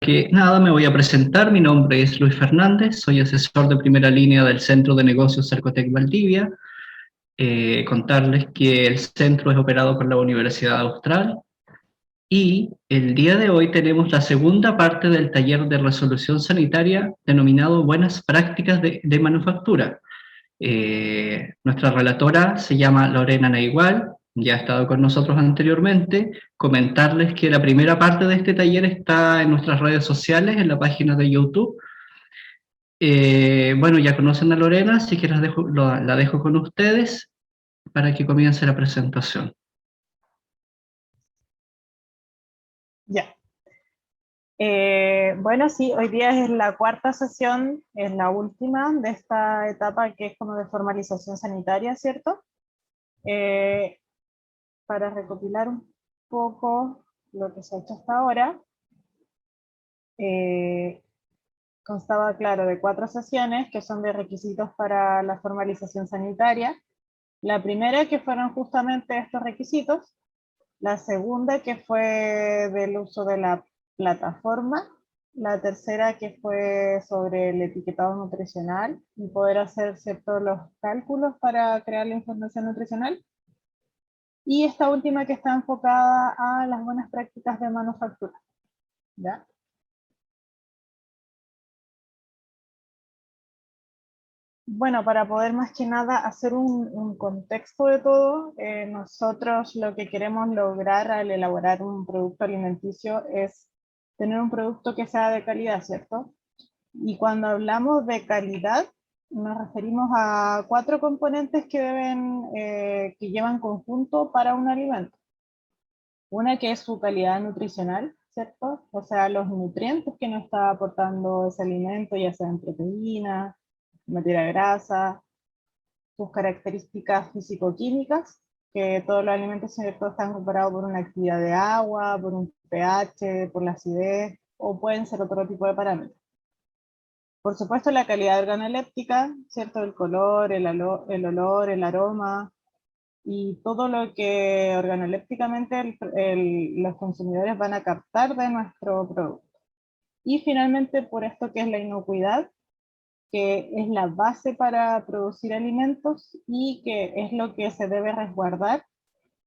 Que nada, me voy a presentar. Mi nombre es Luis Fernández, soy asesor de primera línea del Centro de Negocios Cercotec Valdivia. Contarles que el centro es operado por la Universidad Austral y el día de hoy tenemos la segunda parte del taller de resolución sanitaria denominado Buenas Prácticas de Manufactura. Nuestra relatora se llama Lorena Naigual, ya ha estado con nosotros anteriormente. Comentarles que la primera parte de este taller está en nuestras redes sociales, en la página de YouTube. Bueno, ya conocen a Lorena, así que la dejo con ustedes para que comience la presentación. Ya. Bueno, sí, hoy día es la cuarta sesión, es la última de esta etapa que es como de formalización sanitaria, ¿cierto? Para recopilar un poco lo que se ha hecho hasta ahora, constaba, claro, de 4 sesiones que son de requisitos para la formalización sanitaria. La primera que fueron justamente estos requisitos, la segunda que fue del uso de la plataforma, la tercera que fue sobre el etiquetado nutricional y poder hacer ciertos los cálculos para crear la información nutricional, y esta última que está enfocada a las buenas prácticas de manufactura. ¿Ya? Bueno, para poder más que nada hacer un contexto de todo, nosotros lo que queremos lograr al elaborar un producto alimenticio es tener un producto que sea de calidad, ¿cierto? Y cuando hablamos de calidad, nos referimos a 4 componentes que que llevan conjunto para un alimento. Una que es su calidad nutricional, ¿cierto? O sea, los nutrientes que nos está aportando ese alimento, ya sean proteínas, materia grasa, sus características físico-químicas, que todos los alimentos, ¿cierto?, están comparados por una actividad de agua, por un pH, por la acidez, o pueden ser otro tipo de parámetros. Por supuesto, la calidad organoléptica, ¿cierto? El color, el olor, el aroma, y todo lo que organolépticamente los consumidores van a captar de nuestro producto. Y finalmente, por esto que es la inocuidad, que es la base para producir alimentos y que es lo que se debe resguardar,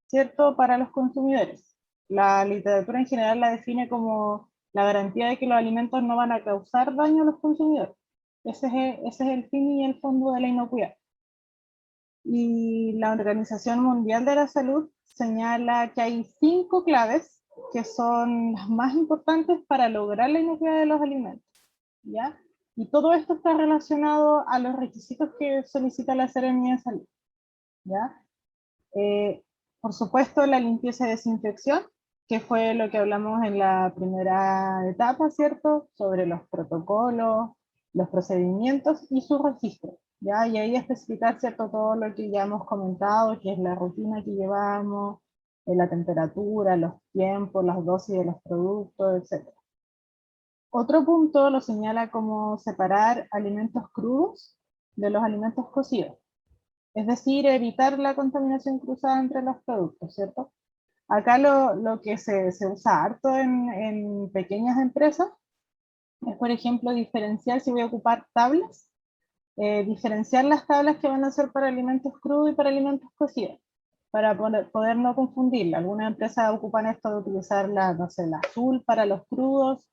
¿cierto?, para los consumidores. La literatura en general la define como la garantía de que los alimentos no van a causar daño a los consumidores. Ese es el fin y el fondo de la inocuidad. Y la Organización Mundial de la Salud señala que hay 5 claves que son las más importantes para lograr la inocuidad de los alimentos, ¿ya? Y todo esto está relacionado a los requisitos que solicita la Seremia de Salud, ¿ya? Por supuesto, la limpieza y desinfección, que fue lo que hablamos en la primera etapa, ¿cierto? Sobre los protocolos, los procedimientos y su registro, ¿ya? Y ahí especificar, ¿cierto?, todo lo que ya hemos comentado, que es la rutina que llevamos, la temperatura, los tiempos, las dosis de los productos, etc. Otro punto lo señala como separar alimentos crudos de los alimentos cocidos. Es decir, evitar la contaminación cruzada entre los productos, ¿cierto? Acá lo que se usa harto en pequeñas empresas es, por ejemplo, diferenciar, si voy a ocupar tablas, diferenciar las tablas que van a ser para alimentos crudos y para alimentos cocidos, para poder no confundirla. Algunas empresas ocupan esto de utilizar la, no sé, la azul para los crudos,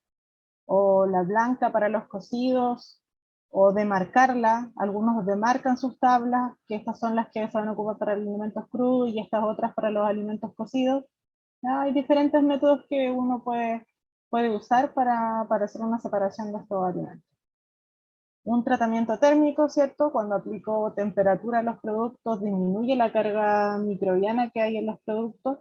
o la blanca para los cocidos, o demarcarla. Algunos demarcan sus tablas, que estas son las que se van a ocupar para alimentos crudos y estas otras para los alimentos cocidos. Hay diferentes métodos que uno puede usar para hacer una separación de estos alimentos. Un tratamiento térmico, ¿cierto? Cuando aplico temperatura a los productos, disminuye la carga microbiana que hay en los productos,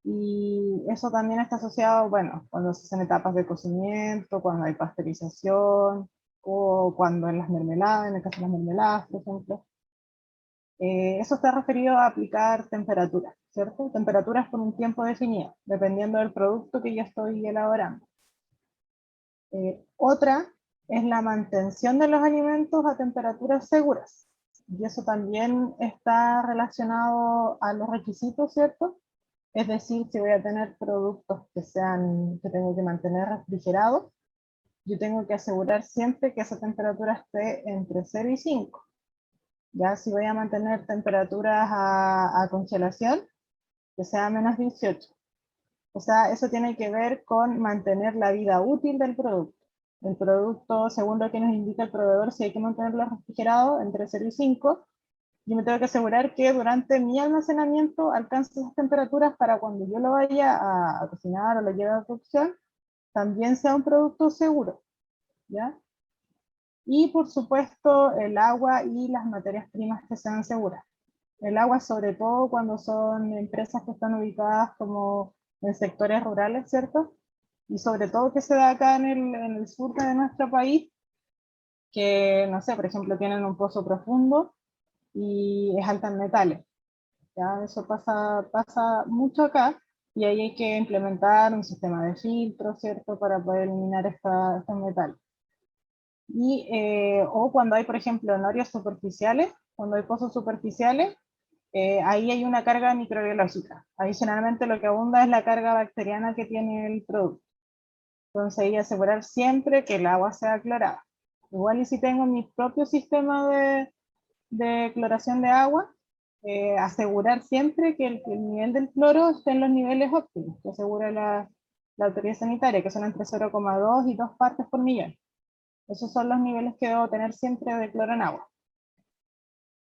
y eso también está asociado, bueno, cuando se hacen etapas de cocimiento, cuando hay pasteurización, o cuando en las mermeladas, en el caso de las mermeladas, por ejemplo. Eso está referido a aplicar temperaturas, ¿cierto? Temperaturas por un tiempo definido, dependiendo del producto que yo estoy elaborando. Otra es la mantención de los alimentos a temperaturas seguras. Y eso también está relacionado a los requisitos, ¿cierto? Es decir, si voy a tener productos que tengo que mantener refrigerados, yo tengo que asegurar siempre que esa temperatura esté entre 0 y 5. Ya si voy a mantener temperaturas a congelación, que sea menos 18. O sea, eso tiene que ver con mantener la vida útil del producto. El producto, según lo que nos indica el proveedor, si hay que mantenerlo refrigerado entre 0 y 5, yo me tengo que asegurar que durante mi almacenamiento alcance esas temperaturas para cuando yo lo vaya a cocinar o lo lleve a cocción, también sea un producto seguro, ¿ya? Y por supuesto el agua y las materias primas que sean seguras. El agua sobre todo cuando son empresas que están ubicadas como en sectores rurales, ¿cierto? Y sobre todo que se da acá en el sur de nuestro país, que no sé, por ejemplo, tienen un pozo profundo y es alta en metales. ¿Ya? Eso pasa mucho acá y ahí hay que implementar un sistema de filtro, ¿cierto? Para poder eliminar estos metales. Y, o cuando hay, por ejemplo, en áreas superficiales, cuando hay pozos superficiales, ahí hay una carga microbiológica. Ahí generalmente lo que abunda es la carga bacteriana que tiene el producto. Entonces ahí asegurar siempre que el agua sea clorada. Igual y si tengo mi propio sistema de cloración de agua, asegurar siempre que el nivel del cloro esté en los niveles óptimos, que asegura la autoridad sanitaria, que son entre 0,2 y 2 partes por millón. Esos son los niveles que debo tener siempre de cloro en agua.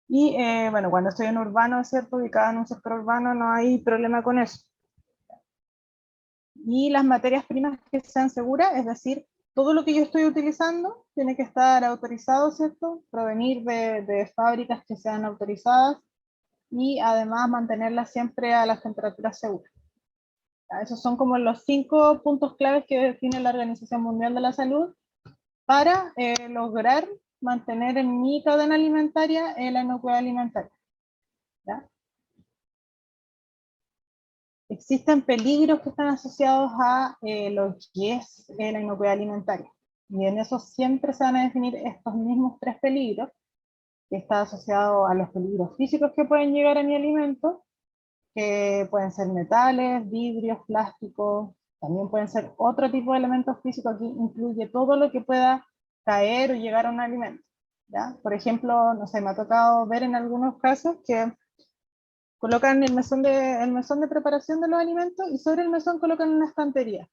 Y bueno, cuando estoy en urbano, ¿cierto? Ubicada en un sector urbano, no hay problema con eso. Y las materias primas que sean seguras, es decir, todo lo que yo estoy utilizando tiene que estar autorizado, ¿cierto? Provenir de fábricas que sean autorizadas y además mantenerlas siempre a las temperaturas seguras. Esos son como los 5 puntos claves que define la Organización Mundial de la Salud para lograr mantener en mi cadena alimentaria la inocuidad alimentaria. ¿Ya? Existen peligros que están asociados a lo que es la inocuidad alimentaria. Y en eso siempre se van a definir estos mismos 3 peligros, que está asociado a los peligros físicos que pueden llegar a mi alimento, que pueden ser metales, vidrios, plásticos, también pueden ser otro tipo de elementos físicos, aquí incluye todo lo que pueda caer o llegar a un alimento. ¿Ya? Por ejemplo, no sé, me ha tocado ver en algunos casos que colocan el mesón de preparación de los alimentos y sobre el mesón colocan una estantería,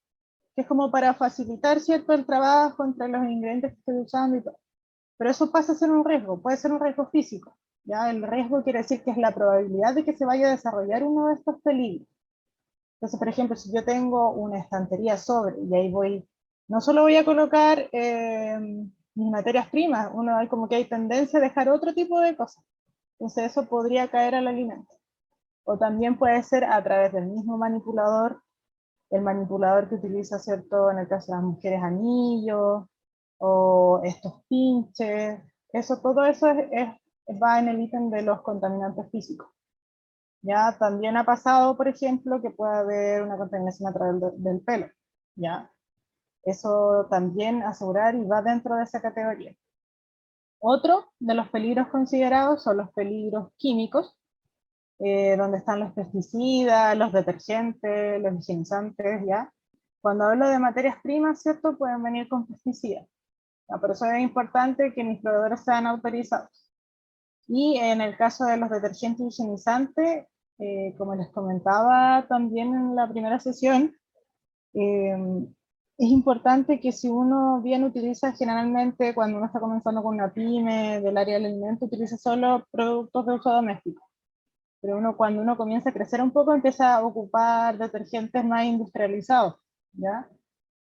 que es como para facilitar, ¿cierto?, el trabajo entre los ingredientes que estoy usando y todo. Pero eso pasa a ser un riesgo, puede ser un riesgo físico. ¿Ya? El riesgo quiere decir que es la probabilidad de que se vaya a desarrollar uno de estos peligros. Entonces, por ejemplo, si yo tengo una estantería sobre y ahí voy, no solo voy a colocar mis materias primas, uno hay como que hay tendencia a dejar otro tipo de cosas. Entonces eso podría caer al alimento. O también puede ser a través del mismo manipulador, el manipulador que utiliza, ¿cierto? En el caso de las mujeres, anillos, o estos pinches, eso, todo eso va en el ítem de los contaminantes físicos. Ya también ha pasado, por ejemplo, que puede haber una contaminación a través del pelo, ya. Eso también asegurar y va dentro de esa categoría. Otro de los peligros considerados son los peligros químicos, donde están los pesticidas, los detergentes, los higienizantes, ¿ya? Cuando hablo de materias primas, ¿cierto? Pueden venir con pesticidas. ¿Ya? Por eso es importante que mis proveedores sean autorizados. Y en el caso de los detergentes y higienizantes, como les comentaba también en la primera sesión, eh, es importante que si uno bien utiliza generalmente cuando uno está comenzando con una pyme del área del alimento, utiliza solo productos de uso doméstico. Pero cuando uno comienza a crecer un poco, empieza a ocupar detergentes más industrializados, ¿ya?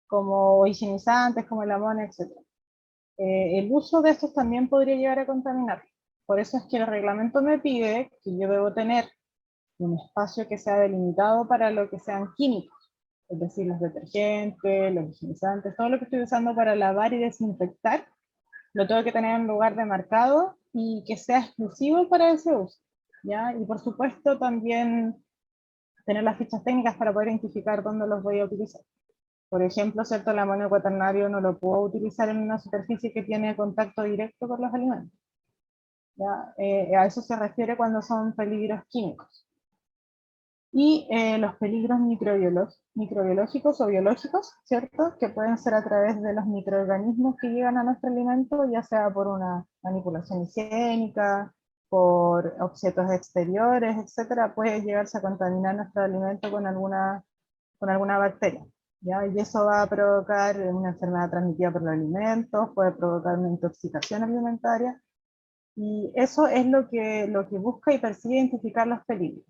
Como higienizantes, como el amonio, etc. El uso de estos también podría llegar a contaminar. Por eso es que el reglamento me pide que yo debo tener un espacio que sea delimitado para lo que sean químicos, es decir, los detergentes, los higienizantes, todo lo que estoy usando para lavar y desinfectar, lo tengo que tener en un lugar demarcado y que sea exclusivo para ese uso. ¿Ya? Y por supuesto también tener las fichas técnicas para poder identificar dónde los voy a utilizar. Por ejemplo, ¿cierto? El amonio cuaternario no lo puedo utilizar en una superficie que tiene contacto directo con los alimentos. ¿Ya? A eso se refiere cuando son peligros químicos. y los peligros microbiológicos o biológicos, ¿cierto? Que pueden ser a través de los microorganismos que llegan a nuestro alimento, ya sea por una manipulación higiénica, por objetos exteriores, etcétera, puede llegarse a contaminar nuestro alimento con alguna bacteria, ¿ya? Y eso va a provocar una enfermedad transmitida por los alimentos, puede provocar una intoxicación alimentaria, y eso es lo que busca y persigue identificar los peligros.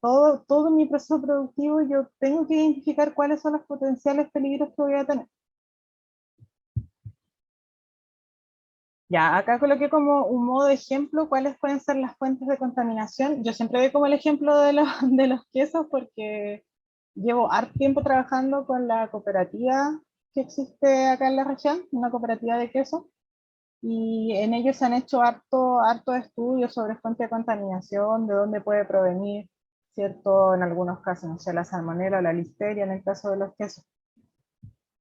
Todo mi proceso productivo yo tengo que identificar cuáles son los potenciales peligros que voy a tener. Ya, acá coloqué como un modo de ejemplo cuáles pueden ser las fuentes de contaminación. Yo siempre doy como el ejemplo de de los quesos porque llevo harto tiempo trabajando con la cooperativa que existe acá en la región, una cooperativa de quesos, y en ellos se han hecho harto estudios sobre fuente de contaminación, de dónde puede provenir, ¿cierto? En algunos casos, no sé, la salmonela o la listeria en el caso de los quesos.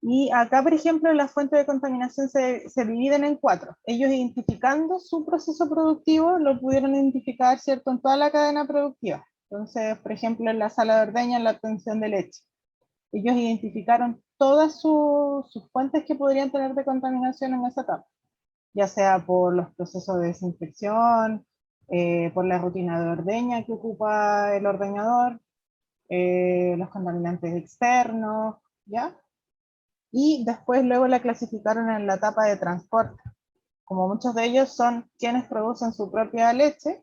Y acá, por ejemplo, las fuentes de contaminación se dividen en cuatro. Ellos identificando su proceso productivo, lo pudieron identificar, ¿cierto?, en toda la cadena productiva. Entonces, por ejemplo, en la sala de ordeña, en la obtención de leche. Ellos identificaron todas sus fuentes que podrían tener de contaminación en esa etapa, ya sea por los procesos de desinfección, por la rutina de ordeña que ocupa el ordeñador, los contaminantes externos, ¿ya? Y después luego la clasificaron en la etapa de transporte. Como muchos de ellos son quienes producen su propia leche,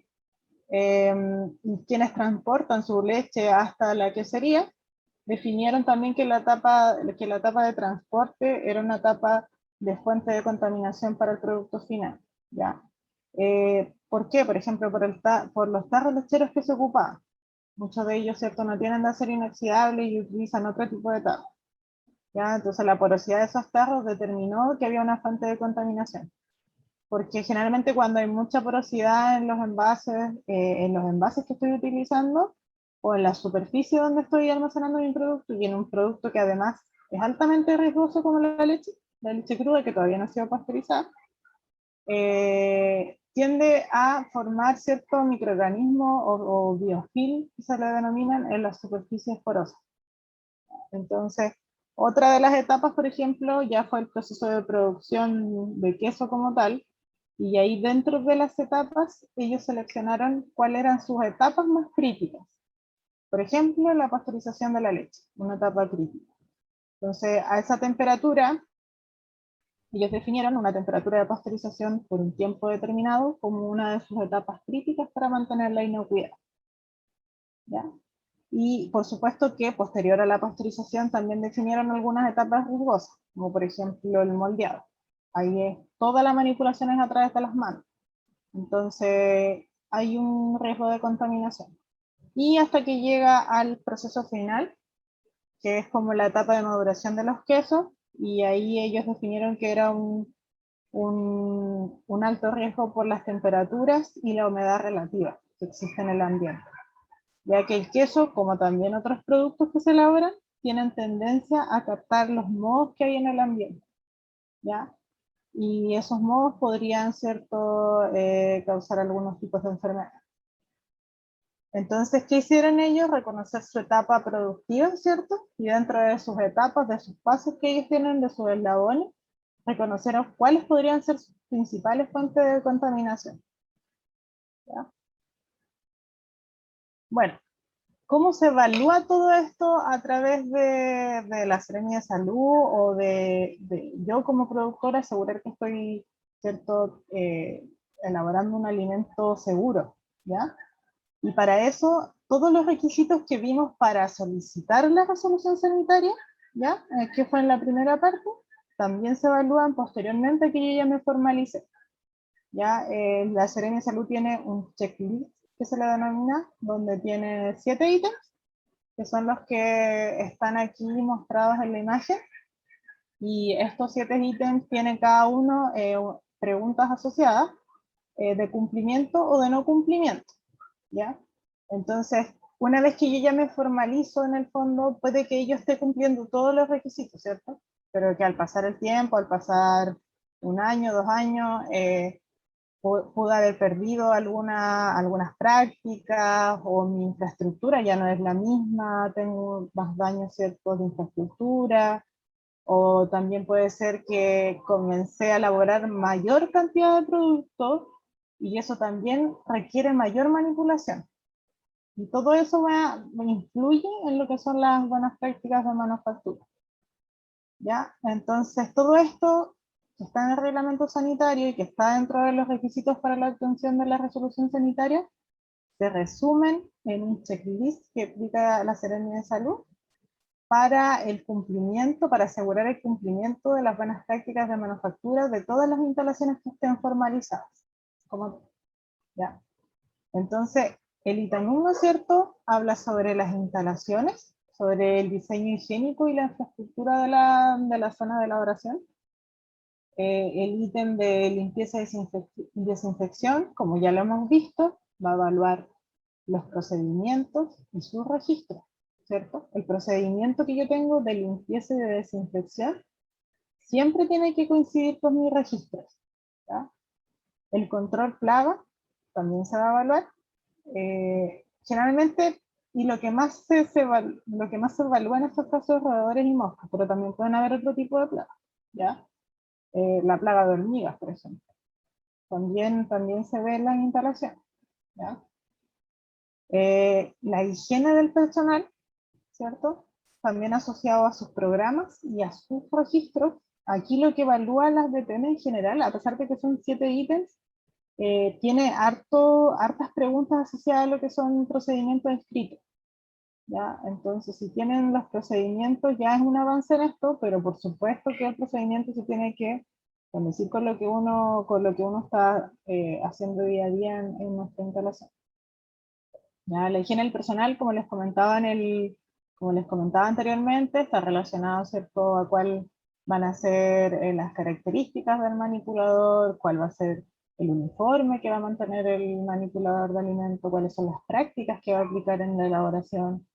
y quienes transportan su leche hasta la quesería, definieron también que la etapa de transporte era una etapa de fuente de contaminación para el producto final, ¿ya? ¿Por qué? Por ejemplo, por los tarros lecheros que se ocupaban. Muchos de ellos, ¿cierto?, no tienen de acero inoxidable y utilizan otro tipo de tarros, ¿ya? Entonces la porosidad de esos tarros determinó que había una fuente de contaminación. Porque generalmente cuando hay mucha porosidad en los envases que estoy utilizando, o en la superficie donde estoy almacenando mi producto, y en un producto que además es altamente riesgoso como la leche cruda que todavía no ha sido pasteurizada, tiende a formar cierto microorganismo o biofilm, que se le denominan, en las superficies porosas. Entonces, otra de las etapas, por ejemplo, ya fue el proceso de producción de queso como tal, y ahí dentro de las etapas, ellos seleccionaron cuáles eran sus etapas más críticas. Por ejemplo, la pasteurización de la leche, una etapa crítica. Entonces, a esa temperatura, ellos definieron una temperatura de pasteurización por un tiempo determinado como una de sus etapas críticas para mantener la inocuidad, ¿ya? Y por supuesto que posterior a la pasteurización también definieron algunas etapas riesgosas, como por ejemplo el moldeado. Ahí es toda la manipulación es a través de las manos. Entonces hay un riesgo de contaminación. Y hasta que llega al proceso final, que es como la etapa de maduración de los quesos, y ahí ellos definieron que era un alto riesgo por las temperaturas y la humedad relativa que existe en el ambiente, ya que el queso, como también otros productos que se elaboran, tienen tendencia a captar los mohos que hay en el ambiente, ¿ya? Y esos mohos podrían, ¿cierto?, causar algunos tipos de enfermedades. Entonces, ¿qué hicieron ellos? Reconocer su etapa productiva, ¿cierto? Y dentro de sus etapas, de sus pasos que ellos tienen, de sus eslabones, reconocieron cuáles podrían ser sus principales fuentes de contaminación, ¿ya? Bueno, ¿cómo se evalúa todo esto a través de la Seremia de Salud o de yo como productora asegurar que estoy, ¿cierto?, elaborando un alimento seguro, ¿ya? Y para eso, todos los requisitos que vimos para solicitar la resolución sanitaria, ¿ya?, que fue en la primera parte, también se evalúan posteriormente a que yo ya me formalice. ¿Ya? La Seremia de Salud tiene un checklist que se le denomina, donde tiene 7 ítems, que son los que están aquí mostrados en la imagen, y estos 7 ítems tienen cada uno preguntas asociadas de cumplimiento o de no cumplimiento, ¿ya? Entonces, una vez que yo ya me formalizo en el fondo, puede que yo esté cumpliendo todos los requisitos, ¿cierto? Pero que al pasar el tiempo, al pasar un año, 2 años, pude haber perdido algunas prácticas, o mi infraestructura ya no es la misma, tengo más daños ciertos de infraestructura, o también puede ser que comencé a elaborar mayor cantidad de productos y eso también requiere mayor manipulación. Y todo eso influye en lo que son las buenas prácticas de manufactura. ¿Ya? Entonces, todo esto que está en el reglamento sanitario y que está dentro de los requisitos para la obtención de la resolución sanitaria, se resumen en un checklist que aplica la Seremia de Salud para el cumplimiento, para asegurar el cumplimiento de las buenas prácticas de manufactura de todas las instalaciones que estén formalizadas. ¿Ya? Entonces, el ítem 1, ¿cierto?, habla sobre las instalaciones, sobre el diseño higiénico y la infraestructura de la zona de elaboración. El ítem de limpieza y desinfección, como ya lo hemos visto, va a evaluar los procedimientos y sus registros, ¿cierto? El procedimiento que yo tengo de limpieza y de desinfección siempre tiene que coincidir con mis registros, ¿ya? El control plaga también se va a evaluar. Generalmente, y lo que más se evalúa en estos casos es roedores y moscas, pero también pueden haber otro tipo de plagas, ¿ya? La plaga de hormigas, por ejemplo. También se ve en las instalaciones, ¿ya? La higiene del personal, ¿cierto? También asociado a sus programas y a sus registros. Aquí lo que evalúa las DTM en general, a pesar de que son 7 ítems, tiene hartas preguntas asociadas a lo que son procedimientos escritos, ¿ya? Entonces, si tienen los procedimientos, ya es un avance en esto, pero por supuesto que el procedimiento se tiene que conducir con lo que uno está haciendo día a día en nuestra instalación. ¿Ya? La higiene del personal, como les comentaba anteriormente, está relacionado, ¿cierto?, a cuál van a ser las características del manipulador, cuál va a ser el uniforme que va a mantener el manipulador de alimento, cuáles son las prácticas que va a aplicar en la elaboración,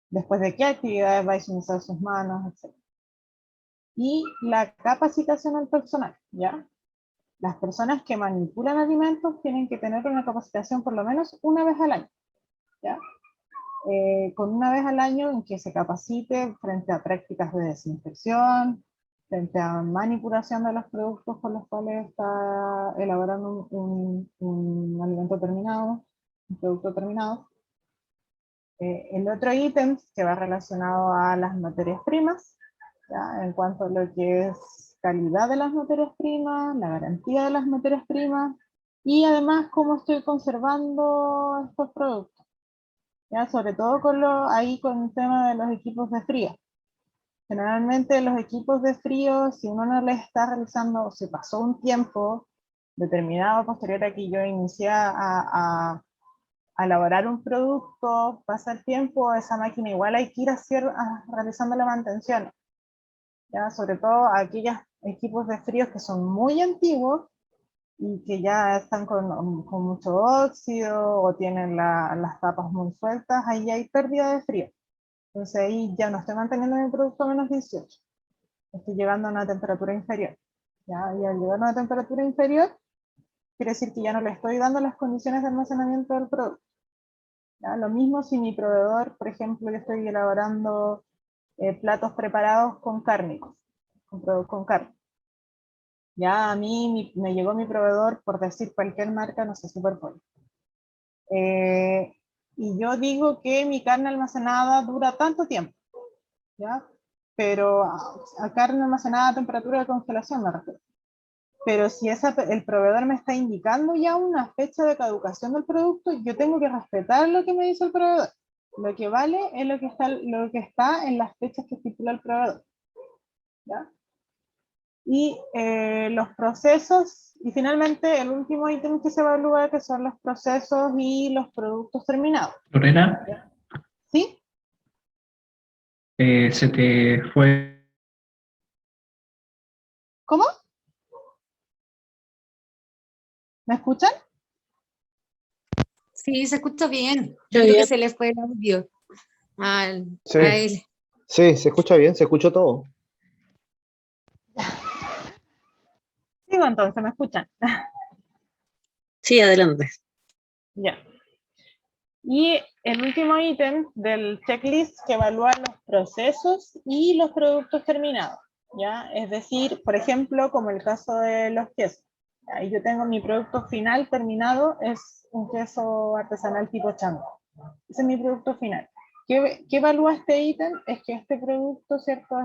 después de qué actividades va a higienizar sus manos, etc. Y la capacitación al personal, ¿ya? Las personas que manipulan alimentos tienen que tener una capacitación por lo menos una vez al año, ¿ya? Con una vez al año en que se capacite frente a prácticas de desinfección, frente a manipulación de los productos con los cuales está elaborando un alimento terminado, un producto terminado. El otro ítem que va relacionado a las materias primas, ¿ya? En cuanto a lo que es calidad de las materias primas, la garantía de las materias primas, y además cómo estoy conservando estos productos, ¿ya? Sobre todo ahí con el tema de los equipos de frío. Generalmente los equipos de frío, si uno no les está realizando, se pasó un tiempo determinado posterior a que yo inicié a elaborar un producto, pasa el tiempo, esa máquina igual hay que ir realizando la mantención, ¿ya? Sobre todo aquellos equipos de fríos que son muy antiguos y que ya están con mucho óxido o tienen las tapas muy sueltas, ahí hay pérdida de frío. Entonces ahí ya no estoy manteniendo mi producto a menos 18, estoy llegando a una temperatura inferior, ¿ya? Y al llegar a una temperatura inferior, quiere decir que ya no le estoy dando las condiciones de almacenamiento del producto. ¿Ya? Lo mismo si mi proveedor, por ejemplo, yo estoy elaborando platos preparados con cárnicos, con carne. Ya a mí me llegó mi proveedor, por decir cualquier marca, no sé, Superpol. Y yo digo que mi carne almacenada dura tanto tiempo, ¿ya? Pero a carne almacenada a temperatura de congelación me refiero. Pero si el proveedor me está indicando ya una fecha de caducación del producto, yo tengo que respetar lo que me dice el proveedor. Lo que vale es lo que está en las fechas que estipula el proveedor, ¿ya? Y los procesos, y finalmente el último ítem que se evalúa, que son los procesos y los productos terminados. Lorena, ¿Ya? ¿Sí? se te fue. ¿Cómo? ¿Me escuchan? Sí, se escucha bien. Yo Yo creo que bien. se le fue el audio a Sí, él. sí, se escucha bien, se escuchó todo. Sigo entonces, ¿me escuchan? Sí, adelante. Ya. Y el último ítem del checklist que evalúa los procesos y los productos terminados, ¿ya? Es decir, por ejemplo, como el caso de los quesos. Ahí yo tengo mi producto final terminado, es un queso artesanal tipo chango. Ese es mi producto final. ¿Qué evalúa este ítem? Es que este producto, ¿cierto?,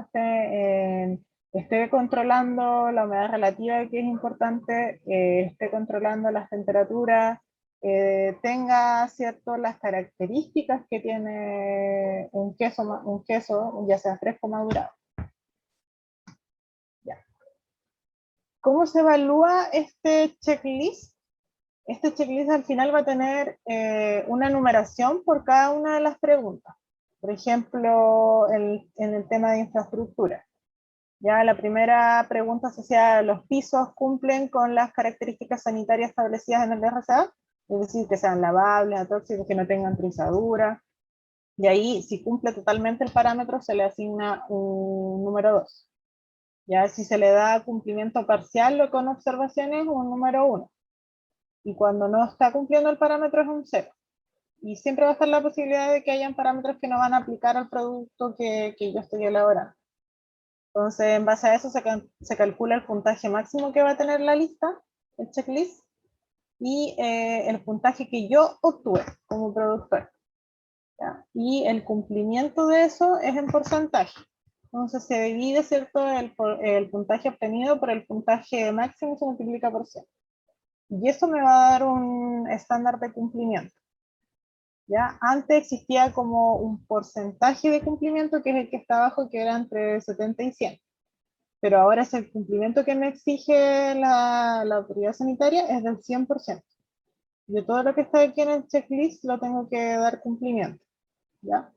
esté controlando la humedad relativa, que es importante, esté controlando las temperaturas, tenga, ¿cierto?, las características que tiene un queso, ya sea fresco o madurado. Ya. ¿Cómo se evalúa este checklist? Este checklist al final va a tener una numeración por cada una de las preguntas. Por ejemplo, en el tema de infraestructura. Ya la primera pregunta asociada a los pisos cumplen con las características sanitarias establecidas en el RCA, es decir, que sean lavables, atóxicos, que no tengan trizadura. Y ahí, si cumple totalmente el parámetro, se le asigna un número 2. Ya si se le da cumplimiento parcial o con observaciones, un número 1. Y cuando no está cumpliendo el parámetro es un 0. Y siempre va a estar la posibilidad de que hayan parámetros que no van a aplicar al producto que yo estoy elaborando. Entonces, en base a eso se calcula el puntaje máximo que va a tener la lista, el checklist, y el puntaje que yo obtuve como productor. ¿Ya? Y el cumplimiento de eso es en porcentaje. Entonces se divide, ¿cierto?, el puntaje obtenido por el puntaje máximo, se multiplica por 100. Y eso me va a dar un estándar de cumplimiento. ¿Ya? Antes existía como un porcentaje de cumplimiento, que es el que está abajo, que era entre 70 y 100. Pero ahora es el cumplimiento que me exige la autoridad sanitaria, es del 100%. De todo lo que está aquí en el checklist lo tengo que dar cumplimiento. ¿Ya?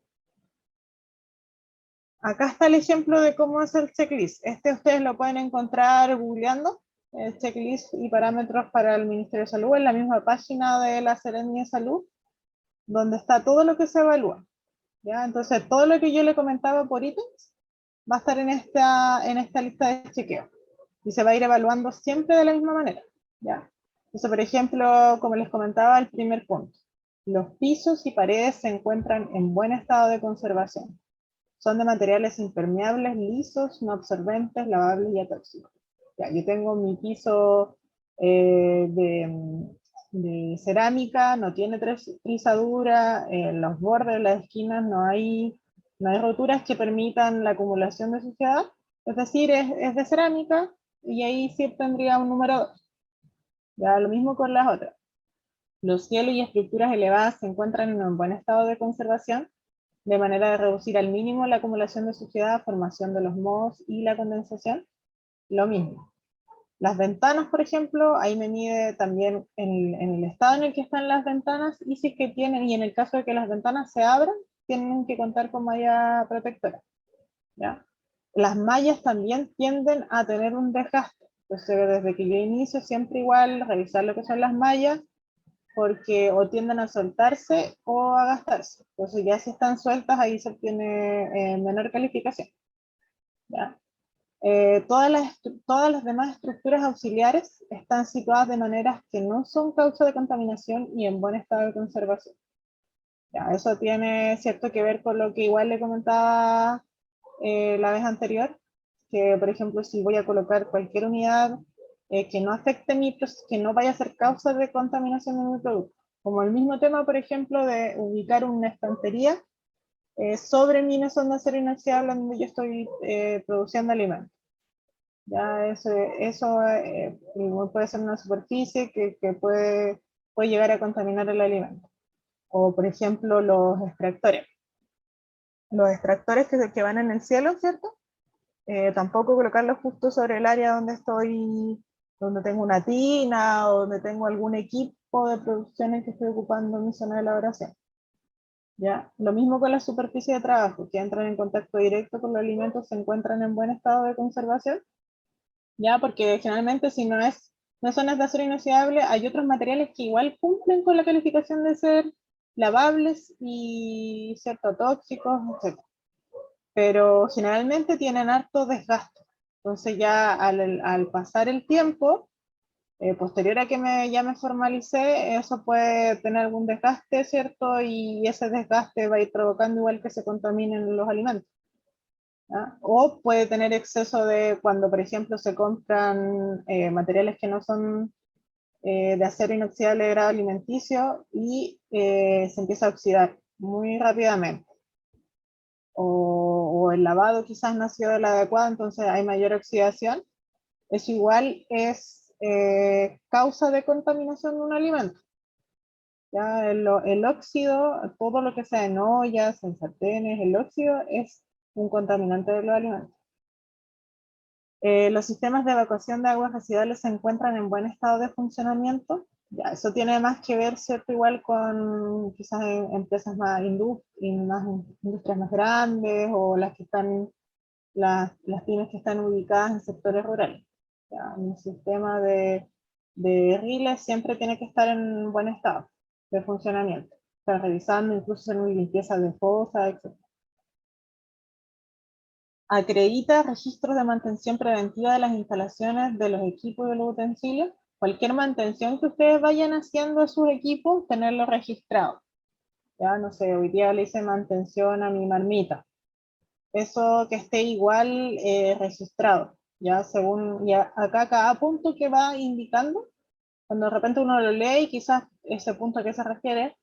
Acá está el ejemplo de cómo es el checklist. Este ustedes lo pueden encontrar googleando, el checklist y parámetros para el Ministerio de Salud, en la misma página de la Serenia de Salud, donde está todo lo que se evalúa. ¿Ya? Entonces, todo lo que yo le comentaba por ítems va a estar en esta lista de chequeo. Y se va a ir evaluando siempre de la misma manera. ¿Ya? Entonces, por ejemplo, como les comentaba, el primer punto. Los pisos y paredes se encuentran en buen estado de conservación. Son de materiales impermeables, lisos, no absorbentes, lavables y atóxicos. Ya, yo tengo mi piso de cerámica, no tiene trizadura, en los bordes de las esquinas no hay roturas que permitan la acumulación de suciedad, es decir, es de cerámica, y ahí sí tendría un número 2. Ya lo mismo con las otras. Los cielos y estructuras elevadas se encuentran en un buen estado de conservación, de manera de reducir al mínimo la acumulación de suciedad, formación de los mohos y la condensación. Lo mismo. Las ventanas, por ejemplo, ahí me mide también en el estado en el que están las ventanas, y si es que tienen, y en el caso de que las ventanas se abran, tienen que contar con malla protectora. ¿Ya? Las mallas también tienden a tener un desgaste. Entonces, desde que yo inicio, siempre igual revisar lo que son las mallas, porque o tienden a soltarse o a gastarse. Entonces ya si están sueltas, ahí se obtiene menor calificación. ¿Ya? Todas las demás estructuras auxiliares están situadas de maneras que no son causa de contaminación y en buen estado de conservación. ¿Ya? Eso tiene cierto que ver con lo que igual le comentaba la vez anterior, que por ejemplo si voy a colocar cualquier unidad que no afecte que no vaya a ser causa de contaminación de mi producto. Como el mismo tema, por ejemplo, de ubicar una estantería sobre mi zona de acero inoxidable donde yo estoy produciendo alimentos. Ya eso puede ser una superficie que puede llegar a contaminar el alimento. O por ejemplo los extractores. Los extractores que van en el cielo, ¿cierto? Tampoco colocarlos justo sobre el área donde donde tengo una tina o donde tengo algún equipo de producción en que estoy ocupando mi zona de elaboración. ¿Ya? Lo mismo con la superficie de trabajo, que entran en contacto directo con los alimentos, se encuentran en buen estado de conservación, ¿ya? Porque generalmente si no son de acero inoxidable, hay otros materiales que igual cumplen con la calificación de ser lavables y cierto tóxicos, etc. Pero generalmente tienen harto desgaste. Entonces ya al pasar el tiempo, Posterior a que ya me formalicé, eso puede tener algún desgaste, ¿cierto? Y ese desgaste va a ir provocando igual que se contaminen los alimentos. ¿Ya? O puede tener exceso de cuando, por ejemplo, se compran materiales que no son de acero inoxidable de grado alimenticio y se empieza a oxidar muy rápidamente. O el lavado quizás no ha sido el adecuado, entonces hay mayor oxidación. Eso igual es causa de contaminación de un alimento. ¿Ya? El óxido, todo lo que sea en ollas, en sartenes, el óxido es un contaminante de los alimentos. Los sistemas de evacuación de aguas residuales se encuentran en buen estado de funcionamiento. Ya, eso tiene más que ver, ¿cierto? Igual con quizás empresas más, industrias más grandes o las que están, las pymes que están ubicadas en sectores rurales. Ya, un sistema de riles siempre tiene que estar en buen estado de funcionamiento. Está revisando, incluso en limpieza de fosas, etc. Acredita registros de mantención preventiva de las instalaciones, de los equipos y de los utensilios. Cualquier mantención que ustedes vayan haciendo a sus equipos, tenerlo registrado. Ya, no sé, hoy día le hice mantención a mi marmita. Eso que esté igual registrado. Ya, según, ya acá cada punto que va indicando, cuando de repente uno lo lee y quizás ese punto a qué se refiere,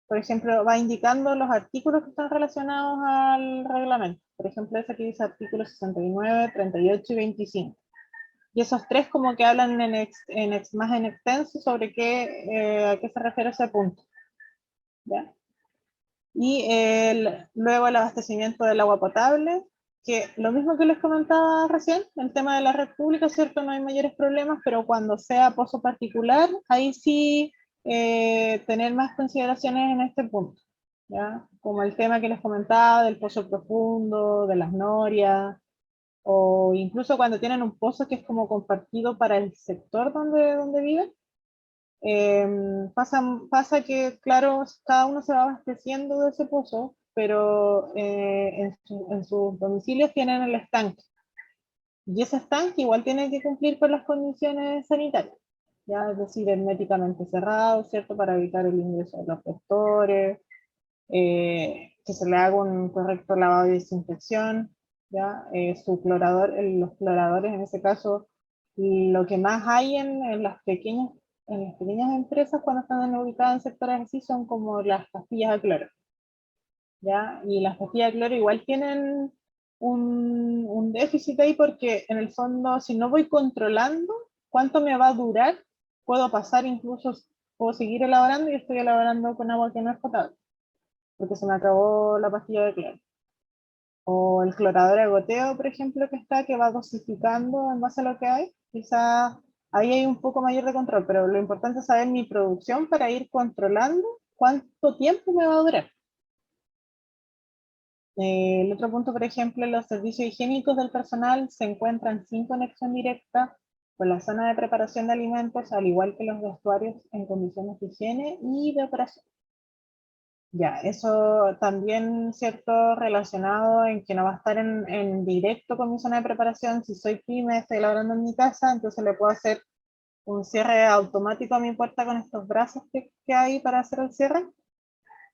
por ejemplo, va indicando los artículos que están relacionados al reglamento. Por ejemplo, ese que dice artículos 69, 38 y 25. Y esos tres como que hablan más en extenso sobre a qué se refiere ese punto. ¿Ya? Y luego el abastecimiento del agua potable, que lo mismo que les comentaba recién, el tema de la red pública, ¿cierto? No hay mayores problemas, pero cuando sea pozo particular, ahí sí tener más consideraciones en este punto, ¿ya? Como el tema que les comentaba del pozo profundo, de las norias, o incluso cuando tienen un pozo que es como compartido para el sector donde viven. Pasa que, claro, cada uno se va abasteciendo de ese pozo, pero en sus domicilios tienen el estanque. Y ese estanque igual tiene que cumplir con las condiciones sanitarias, ¿ya? Es decir, herméticamente cerrado, ¿cierto? Para evitar el ingreso de los vectores, que se le haga un correcto lavado y desinfección, ¿ya? Los cloradores en ese caso, lo que más hay en las pequeñas empresas cuando están ubicadas en sectores así son como las pastillas de cloro, ¿ya? Y las pastillas de cloro igual tienen un déficit ahí porque en el fondo si no voy controlando cuánto me va a durar, puedo pasar incluso, puedo seguir elaborando y estoy elaborando con agua que no es potable porque se me acabó la pastilla de cloro. O el clorador de goteo, por ejemplo, que va dosificando en base a lo que hay. Quizás ahí hay un poco mayor de control, pero lo importante es saber mi producción para ir controlando cuánto tiempo me va a durar. El otro punto, por ejemplo, los servicios higiénicos del personal se encuentran sin conexión directa con la zona de preparación de alimentos, al igual que los vestuarios en condiciones de higiene y de operación. Ya, eso también, ¿cierto? Relacionado en que no va a estar en directo con mi zona de preparación. Si soy pyme, estoy elaborando en mi casa, entonces le puedo hacer un cierre automático a mi puerta con estos brazos que hay para hacer el cierre.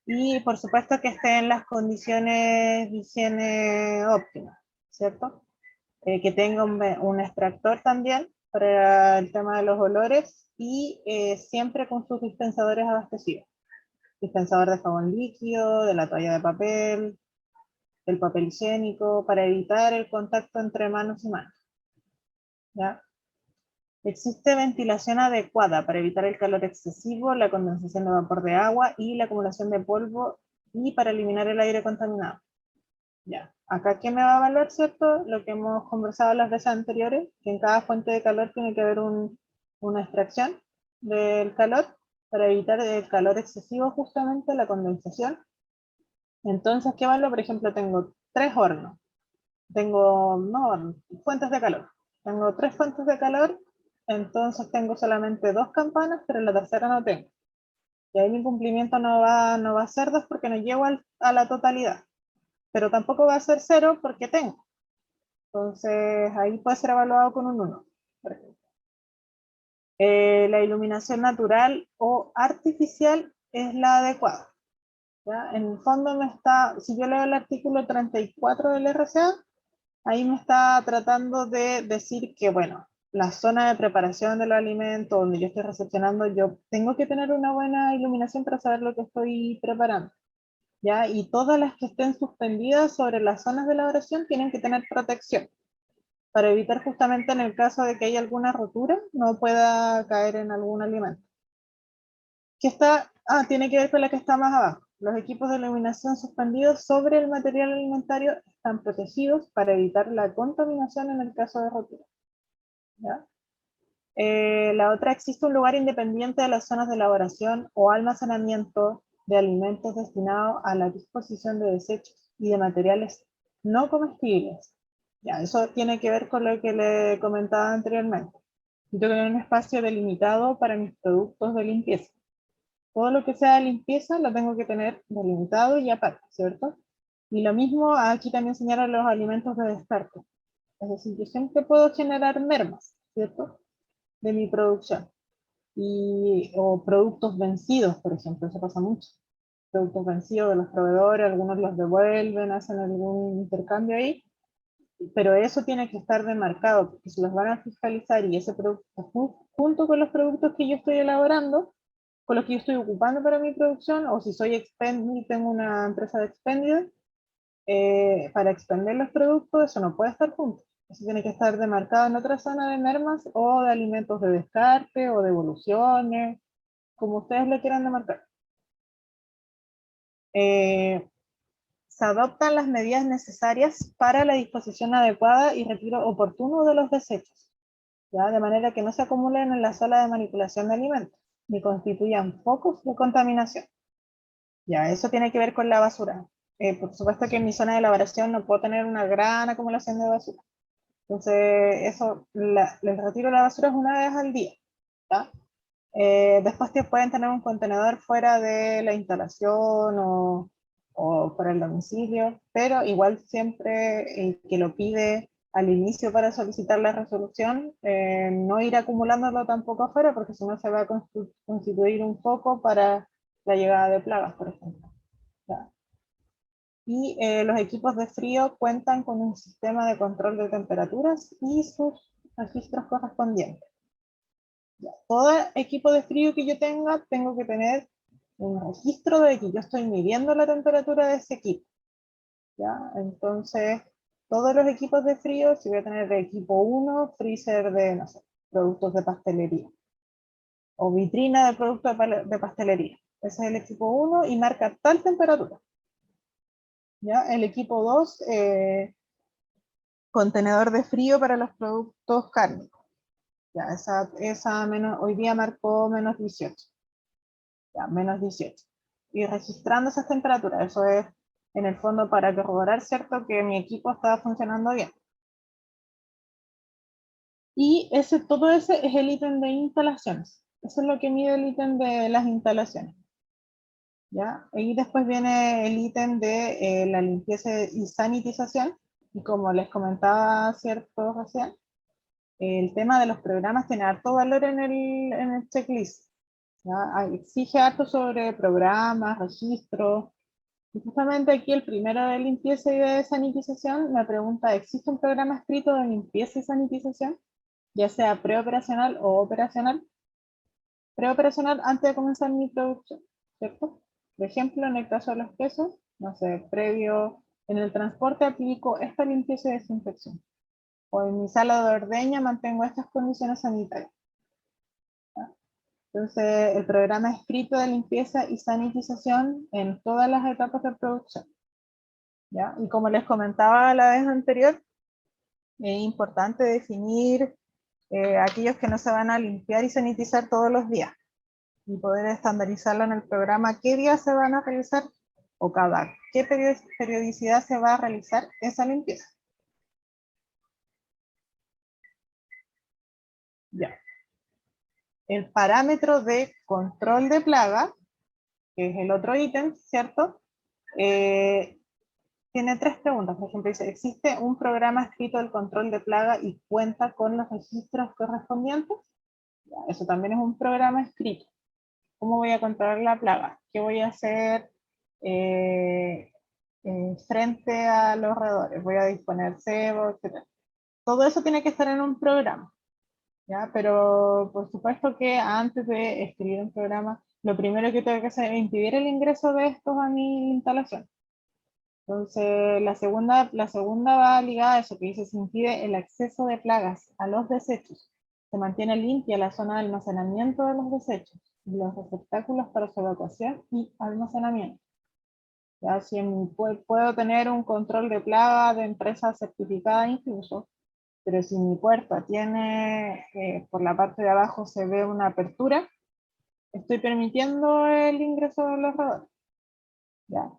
Y por supuesto que esté en las condiciones de higiene óptimas, ¿cierto? Que tenga un extractor también para el tema de los olores y siempre con sus dispensadores abastecidos. Dispensador de jabón líquido, de la toalla de papel, del papel higiénico, para evitar el contacto entre manos y manos. ¿Ya? Existe ventilación adecuada para evitar el calor excesivo, la condensación de vapor de agua y la acumulación de polvo y para eliminar el aire contaminado. Ya. Acá, ¿qué me va a evaluar, cierto? Lo que hemos conversado las veces anteriores, que en cada fuente de calor tiene que haber una extracción del calor para evitar el calor excesivo, justamente la condensación. Entonces, ¿qué valor? Por ejemplo, tengo 3 hornos. No, fuentes de calor. Tengo 3 fuentes de calor, entonces tengo solamente 2 campanas, pero la tercera no tengo. Y ahí mi cumplimiento no va a ser 2 porque no llego a la totalidad. Pero tampoco va a ser 0 porque tengo. Entonces, ahí puede ser evaluado con un 1, por ejemplo. La iluminación natural o artificial es la adecuada. ¿Ya? En el fondo si yo leo el artículo 34 del RCA, ahí me está tratando de decir que, bueno, la zona de preparación del alimento donde yo estoy recepcionando, yo tengo que tener una buena iluminación para saber lo que estoy preparando. ¿Ya? Y todas las que estén suspendidas sobre las zonas de elaboración tienen que tener protección, para evitar justamente en el caso de que haya alguna rotura, no pueda caer en algún alimento. Tiene que ver con la que está más abajo. Los equipos de iluminación suspendidos sobre el material alimentario están protegidos para evitar la contaminación en el caso de rotura. ¿Ya? La otra, existe un lugar independiente de las zonas de elaboración o almacenamiento de alimentos destinados a la disposición de desechos y de materiales no comestibles. Ya, eso tiene que ver con lo que le comentaba anteriormente. Yo tengo un espacio delimitado para mis productos de limpieza. Todo lo que sea de limpieza lo tengo que tener delimitado y aparte, ¿cierto? Y lo mismo aquí también señalan los alimentos de descarte. Es decir, yo siempre puedo generar mermas, ¿cierto? De mi producción. O productos vencidos, por ejemplo, eso pasa mucho. Productos vencidos de los proveedores, algunos los devuelven, hacen algún intercambio ahí, pero eso tiene que estar demarcado, porque si los van a fiscalizar y ese producto junto con los productos que yo estoy elaborando, con los que yo estoy ocupando para mi producción, o si soy expendido, tengo una empresa de expendida, para expender los productos, eso no puede estar junto. Eso tiene que estar demarcado en otra zona de mermas o de alimentos de descarte o devoluciones, como ustedes lo quieran demarcar. Se adoptan las medidas necesarias para la disposición adecuada y retiro oportuno de los desechos, ¿ya? De manera que no se acumulen en la sala de manipulación de alimentos, ni constituyan focos de contaminación. Ya, eso tiene que ver con la basura. Por supuesto que en mi zona de elaboración no puedo tener una gran acumulación de basura. Entonces, el retiro de la basura es una vez al día, ¿ya? Después pueden tener un contenedor fuera de la instalación o para el domicilio, pero igual siempre el que lo pide al inicio para solicitar la resolución, no ir acumulándolo tampoco afuera, porque si no se va a constituir un foco para la llegada de plagas, por ejemplo. ¿Ya? Y los equipos de frío cuentan con un sistema de control de temperaturas y sus registros correspondientes. Ya. Todo equipo de frío que yo tenga, tengo que tener un registro de que yo estoy midiendo la temperatura de ese equipo. ¿Ya? Entonces, todos los equipos de frío, si voy a tener de equipo 1, freezer de, no sé, productos de pastelería, o vitrina de productos de pastelería. Ese es el equipo 1 y marca tal temperatura. ¿Ya? El equipo 2, contenedor de frío para los productos cárnicos. Ya, hoy día marcó menos 18. Ya, menos 18. Y registrando esas temperaturas, eso es en el fondo para corroborar, ¿cierto?, que mi equipo estaba funcionando bien. Y todo ese es el ítem de instalaciones. Eso es lo que mide el ítem de las instalaciones. ¿Ya? Y después viene el ítem de la limpieza y sanitización. Y como les comentaba, ¿cierto, recién? El tema de los programas tiene harto valor en el checklist. ¿Ya? Exige harto sobre programas, registros. Y justamente aquí el primero de limpieza y de sanitización me pregunta, ¿existe un programa escrito de limpieza y sanitización? Ya sea preoperacional o operacional. Preoperacional antes de comenzar mi producción, ¿cierto? Por ejemplo, en el caso de los quesos, no sé, previo, en el transporte aplico esta limpieza y desinfección. O en mi sala de ordeña mantengo estas condiciones sanitarias. ¿Ya? Entonces, el programa escrito de limpieza y sanitización en todas las etapas de producción. ¿Ya? Y como les comentaba la vez anterior, es importante definir aquellos que no se van a limpiar y sanitizar todos los días y poder estandarizarlo en el programa qué días se van a realizar o qué periodicidad se va a realizar esa limpieza. Ya. El parámetro de control de plaga, que es el otro ítem, ¿cierto? Tiene 3 preguntas. Por ejemplo, dice, ¿existe un programa escrito del control de plaga y cuenta con los registros correspondientes? Ya, eso también es un programa escrito. ¿Cómo voy a controlar la plaga? ¿Qué voy a hacer frente a los roedores? ¿Voy a disponer cebo, etcétera? Todo eso tiene que estar en un programa, ¿ya? Pero por supuesto que antes de escribir un programa, lo primero que tengo que hacer es impedir el ingreso de estos a mi instalación. Entonces, la segunda va ligada a eso que dice, se impide el acceso de plagas a los desechos. Se mantiene limpia la zona de almacenamiento de los desechos, los receptáculos para su evacuación y almacenamiento. Ya, si puedo tener un control de plaga de empresa certificada incluso, pero si mi puerta tiene, por la parte de abajo se ve una apertura, estoy permitiendo el ingreso de los roedores. ¿Ya?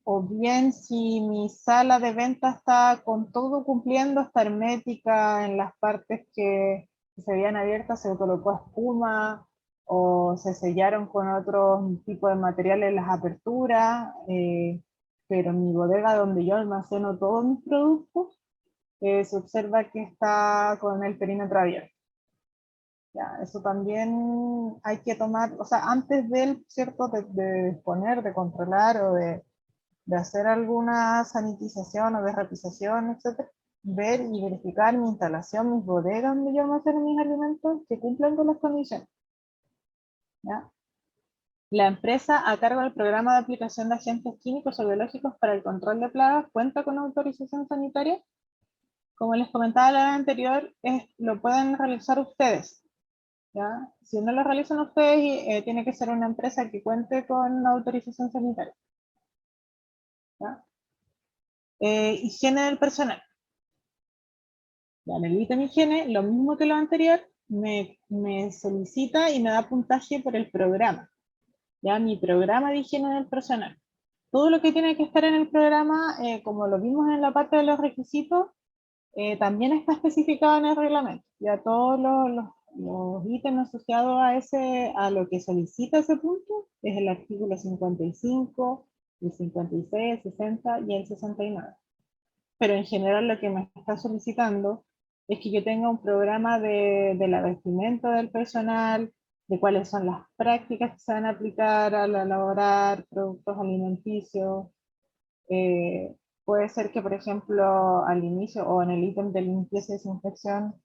O bien si mi sala de venta está con todo cumpliendo, está hermética en las partes que se habían abiertas, se colocó espuma o se sellaron con otro tipo de materiales las aperturas, pero mi bodega donde yo almaceno todos mis productos, se observa que está con el perímetro abierto. Ya, eso también hay que tomar, o sea, antes del, ¿cierto?, de disponer, de controlar o de hacer alguna sanitización o de repisación, etcétera, ver y verificar mi instalación, mis bodegas donde yo almaceno mis alimentos, que cumplan con las condiciones. ¿Ya? La empresa a cargo del programa de aplicación de agentes químicos o biológicos para el control de plagas cuenta con autorización sanitaria. Como les comentaba la vez anterior, lo pueden realizar ustedes. ¿Ya? Si no lo realizan ustedes, tiene que ser una empresa que cuente con autorización sanitaria. ¿Ya? Higiene del personal. Ya, en el ítem higiene, lo mismo que lo anterior, me solicita y me da puntaje por el programa. Ya, mi programa de higiene del personal. Todo lo que tiene que estar en el programa, como lo vimos en la parte de los requisitos, también está especificado en el reglamento. Ya todos los ítems asociados a lo que solicita ese punto es el artículo 55, el 56, el 60 y el 69. Pero en general lo que me está solicitando es que yo tenga un programa de la vestimenta del personal, de cuáles son las prácticas que se van a aplicar al elaborar productos alimenticios. Puede ser que, por ejemplo, al inicio o en el ítem de limpieza y desinfección,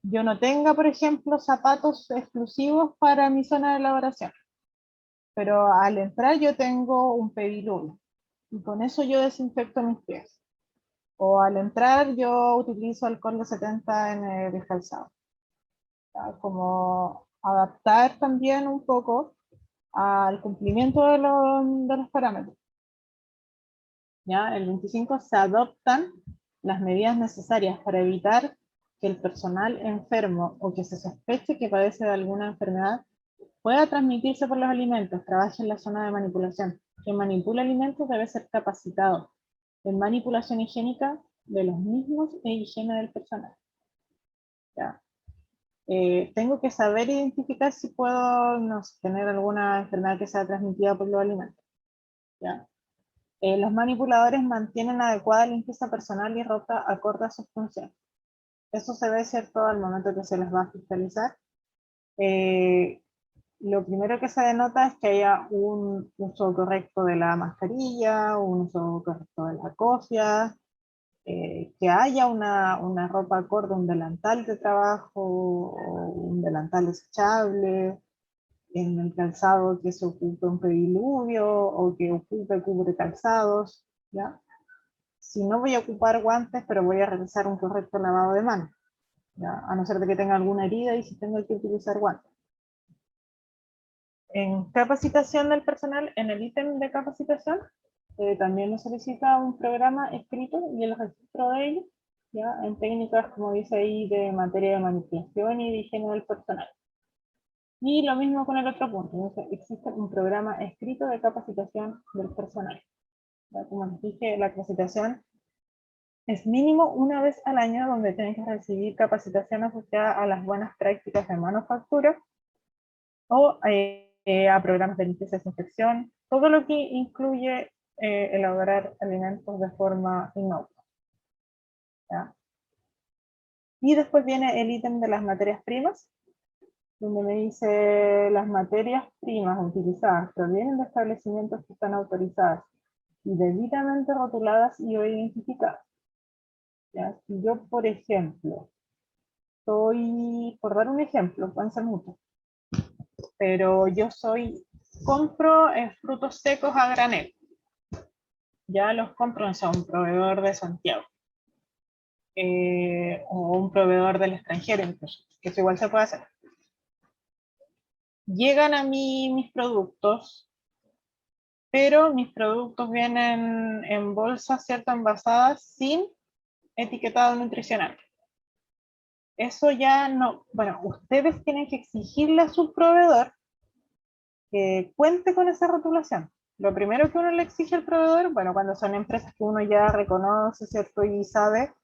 yo no tenga, por ejemplo, zapatos exclusivos para mi zona de elaboración, pero al entrar yo tengo un pediluvio y con eso yo desinfecto mis pies. O al entrar yo utilizo alcohol de 70 en el calzado. ¿Ya? Como adaptar también un poco al cumplimiento de los parámetros. ¿Ya? El 25 se adoptan las medidas necesarias para evitar que el personal enfermo o que se sospeche que padece de alguna enfermedad pueda transmitirse por los alimentos, trabaje en la zona de manipulación. Quien manipula alimentos debe ser capacitado en manipulación higiénica de los mismos e higiene del personal. ¿Ya? Tengo que saber identificar si puedo tener alguna enfermedad que sea transmitida por los alimentos. ¿Ya? Los manipuladores mantienen adecuada limpieza personal y ropa acorde a sus funciones. Eso se ve cierto al momento que se les va a fiscalizar. Lo primero que se denota es que haya un uso correcto de la mascarilla, un uso correcto de la cofia, que haya una ropa acorde, un delantal de trabajo, o un delantal desechable, en el calzado que se ocupe un pediluvio o que ocupe cubre calzados, ¿ya? Si no voy a ocupar guantes, pero voy a realizar un correcto lavado de manos, ¿ya? A no ser de que tenga alguna herida y si tengo que utilizar guantes. En capacitación del personal, en el ítem de capacitación, también nos solicita un programa escrito y el registro de ello, ¿ya? En técnicas, como dice ahí, de materia de manipulación y de higiene del personal. Y lo mismo con el otro punto, entonces, existe un programa escrito de capacitación del personal. ¿Ya? Como les dije, la capacitación es mínimo una vez al año donde tienen que recibir capacitación asociada a las buenas prácticas de manufactura o a programas de limpieza y desinfección, todo lo que incluye elaborar alimentos de forma inocua. ¿Ya? Y después viene el ítem de las materias primas, donde me dice las materias primas utilizadas provienen de establecimientos que están autorizadas y debidamente rotuladas y o identificadas. ¿Ya? Si yo, por ejemplo, por dar un ejemplo, pueden ser muchos, pero yo compro frutos secos a granel. Ya los compro en un proveedor de Santiago. O un proveedor del extranjero incluso, que eso igual se puede hacer. Llegan a mí mis productos, pero mis productos vienen en bolsas, ¿cierto? Envasadas sin etiquetado nutricional. Eso ya no, bueno, ustedes tienen que exigirle a su proveedor que cuente con esa rotulación. Lo primero que uno le exige al proveedor, bueno, cuando son empresas que uno ya reconoce, ¿cierto? Y sabe,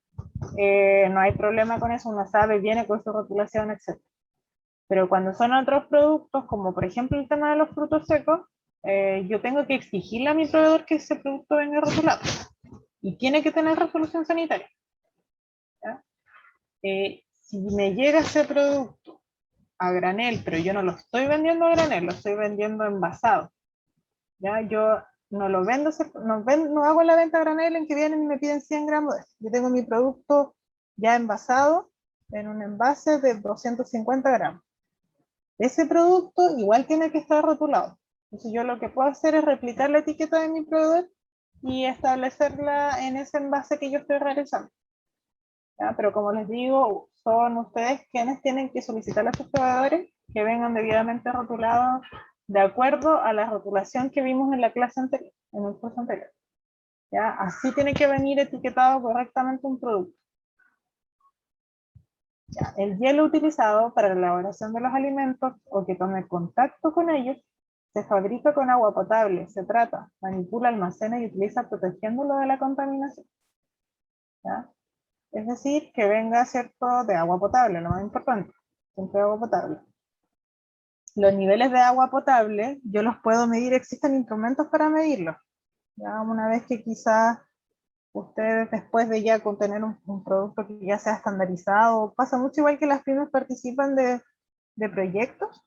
no hay problema con eso, uno sabe, viene con su rotulación, etc. Pero cuando son otros productos, como por ejemplo el tema de los frutos secos, yo tengo que exigirle a mi proveedor que ese producto venga rotulado. Y tiene que tener resolución sanitaria. ¿Ya? Si me llega ese producto a granel, pero yo no lo estoy vendiendo a granel, lo estoy vendiendo envasado. ¿Ya? Yo no lo vendo, no hago la venta a granel en que vienen y me piden 100 gramos. Yo tengo mi producto ya envasado en un envase de 250 gramos. Ese producto igual tiene que estar rotulado. Entonces yo lo que puedo hacer es replicar la etiqueta de mi proveedor y establecerla en ese envase que yo estoy realizando. ¿Ya? Pero como les digo, son ustedes quienes tienen que solicitar a sus proveedores que vengan debidamente rotulados de acuerdo a la rotulación que vimos en la clase anterior, en el curso anterior. ¿Ya? Así tiene que venir etiquetado correctamente un producto. ¿Ya? El hielo utilizado para la elaboración de los alimentos o que tome contacto con ellos se fabrica con agua potable, se trata, manipula, almacena y utiliza protegiéndolo de la contaminación. ¿Ya? Es decir, que venga, ¿cierto?, de agua potable, lo más importante, siempre agua potable. Los niveles de agua potable, yo los puedo medir, existen instrumentos para medirlos. Ya una vez que quizás ustedes, después de ya tener un producto que ya sea estandarizado, pasa mucho igual que las pymes participan de proyectos,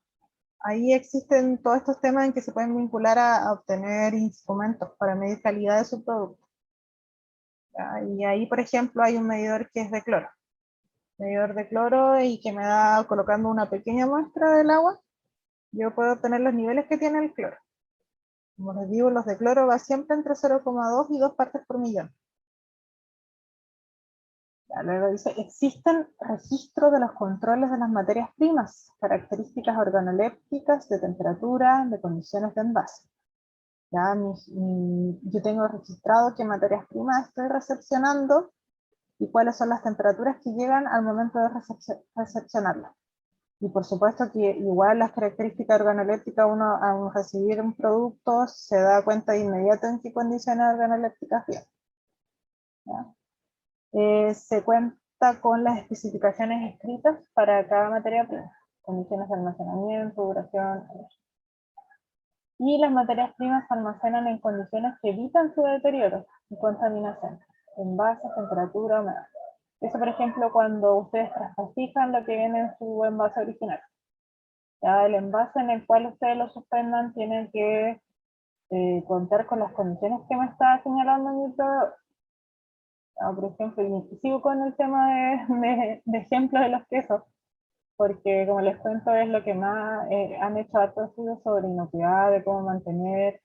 ahí existen todos estos temas en que se pueden vincular a obtener instrumentos para medir calidad de su producto. ¿Ya? Y ahí, por ejemplo, hay un medidor que es de cloro. Medidor de cloro y que me da, colocando una pequeña muestra del agua, yo puedo obtener los niveles que tiene el cloro. Como les digo, los de cloro va siempre entre 0,2 y 2 partes por millón. Ya, luego dice, existen registros de los controles de las materias primas, características organolépticas, de temperatura, de condiciones de envase. Ya, yo tengo registrado qué materias primas estoy recepcionando y cuáles son las temperaturas que llegan al momento de recepcionarlas. Y por supuesto que igual las características organolépticas, uno al recibir un producto se da cuenta de inmediato en qué condiciones organolépticas viene. Se cuenta con las especificaciones escritas para cada materia prima, condiciones de almacenamiento, duración, y las materias primas se almacenan en condiciones que evitan su deterioro y contaminación, envases, temperatura, humedad. Eso, por ejemplo, cuando ustedes traspasan lo que viene en su envase original. Ya el envase en el cual ustedes lo suspendan tiene que contar con las condiciones que me está señalando mi proveedor. Por ejemplo, y sigo con el tema de ejemplos de los quesos, porque como les cuento es lo que más han hecho hartos estudios sobre inocuidad, de cómo mantener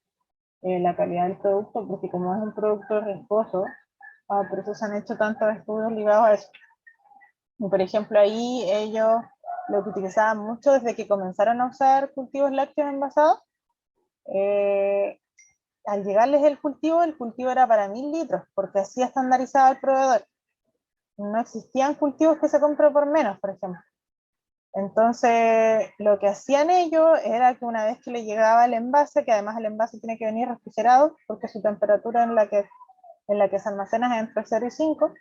la calidad del producto, porque como es un producto riesgoso, por eso se han hecho tantos estudios ligados a eso. Y por ejemplo ahí ellos lo que utilizaban mucho desde que comenzaron a usar cultivos lácteos envasados, al llegarles el cultivo era para 1000 litros, porque así estandarizaba el proveedor. No existían cultivos que se compren por menos, por ejemplo. Entonces, lo que hacían ellos era que una vez que le llegaba el envase, que además el envase tiene que venir refrigerado, porque su temperatura en la que se almacena es entre 0 y 5,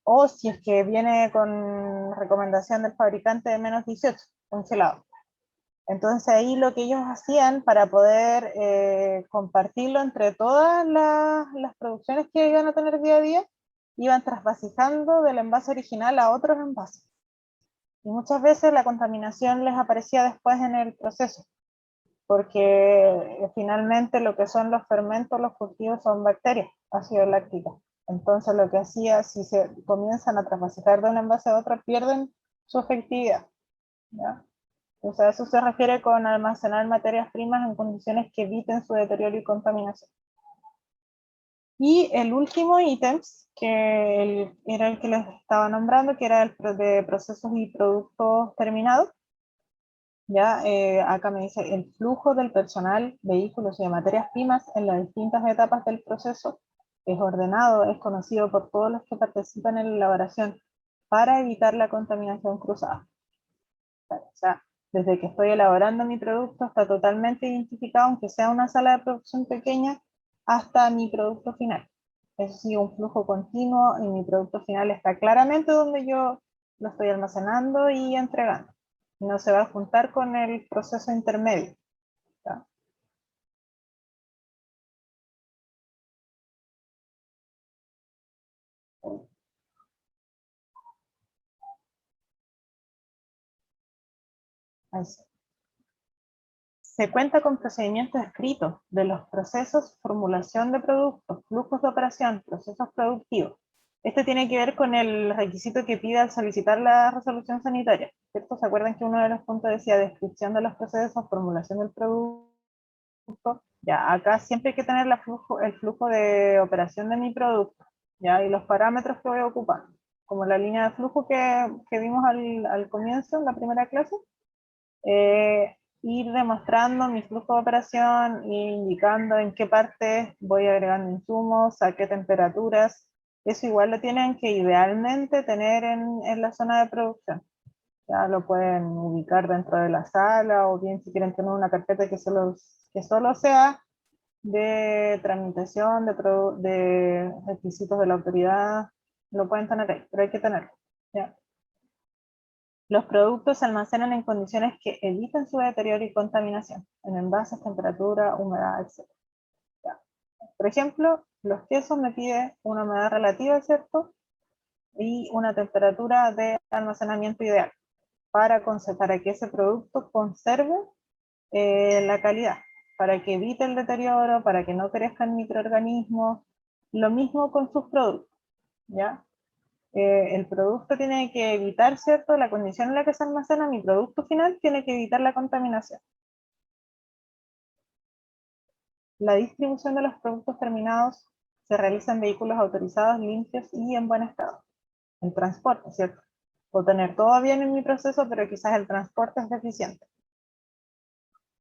o si es que viene con recomendación del fabricante de menos 18, congelado. Entonces ahí lo que ellos hacían para poder compartirlo entre todas las producciones que iban a tener día a día, iban trasvasijando del envase original a otros envases. Y muchas veces la contaminación les aparecía después en el proceso, porque finalmente lo que son los fermentos, los cultivos son bacterias, ácido láctico. Entonces lo que hacía, si se comienzan a transvasar de un envase a otro, pierden su efectividad, ¿ya? O sea, eso se refiere con almacenar materias primas en condiciones que eviten su deterioro y contaminación. Y el último ítem, que era el que les estaba nombrando, que era el de procesos y productos terminados. Ya, acá me dice el flujo del personal, vehículos y de materias primas en las distintas etapas del proceso es ordenado, es conocido por todos los que participan en la elaboración para evitar la contaminación cruzada. O sea, desde que estoy elaborando mi producto está totalmente identificado, aunque sea una sala de producción pequeña, hasta mi producto final. Eso sí, un flujo continuo y mi producto final está claramente donde yo lo estoy almacenando y entregando. No se va a juntar con el proceso intermedio, ¿ya? Así. Se cuenta con procedimientos escritos de los procesos, formulación de productos, flujos de operación, procesos productivos. Este tiene que ver con el requisito que pide al solicitar la resolución sanitaria, ¿cierto? ¿Se acuerdan que uno de los puntos decía descripción de los procesos, formulación del producto? Ya, acá siempre hay que tener el flujo de operación de mi producto, ¿ya? Y los parámetros que voy a ocupar, como la línea de flujo que vimos al comienzo, en la primera clase. Ir demostrando mi flujo de operación, ir indicando en qué parte voy agregando insumos, a qué temperaturas. Eso igual lo tienen que idealmente tener en la zona de producción. Ya lo pueden ubicar dentro de la sala, o bien si quieren tener una carpeta que solo sea de tramitación, de requisitos de la autoridad, lo pueden tener ahí, pero hay que tenerlo, ¿ya? Los productos se almacenan en condiciones que eviten su deterioro y contaminación, en envases, temperatura, humedad, etc. ¿Ya? Por ejemplo, los quesos me pide una humedad relativa, ¿cierto? Y una temperatura de almacenamiento ideal para que ese producto conserve la calidad, para que evite el deterioro, para que no crezcan microorganismos. Lo mismo con sus productos, ¿ya? El producto tiene que evitar, ¿cierto? La condición en la que se almacena mi producto final tiene que evitar la contaminación. La distribución de los productos terminados se realiza en vehículos autorizados, limpios y en buen estado. El transporte, ¿cierto? Puedo tener todo bien en mi proceso, pero quizás el transporte es deficiente.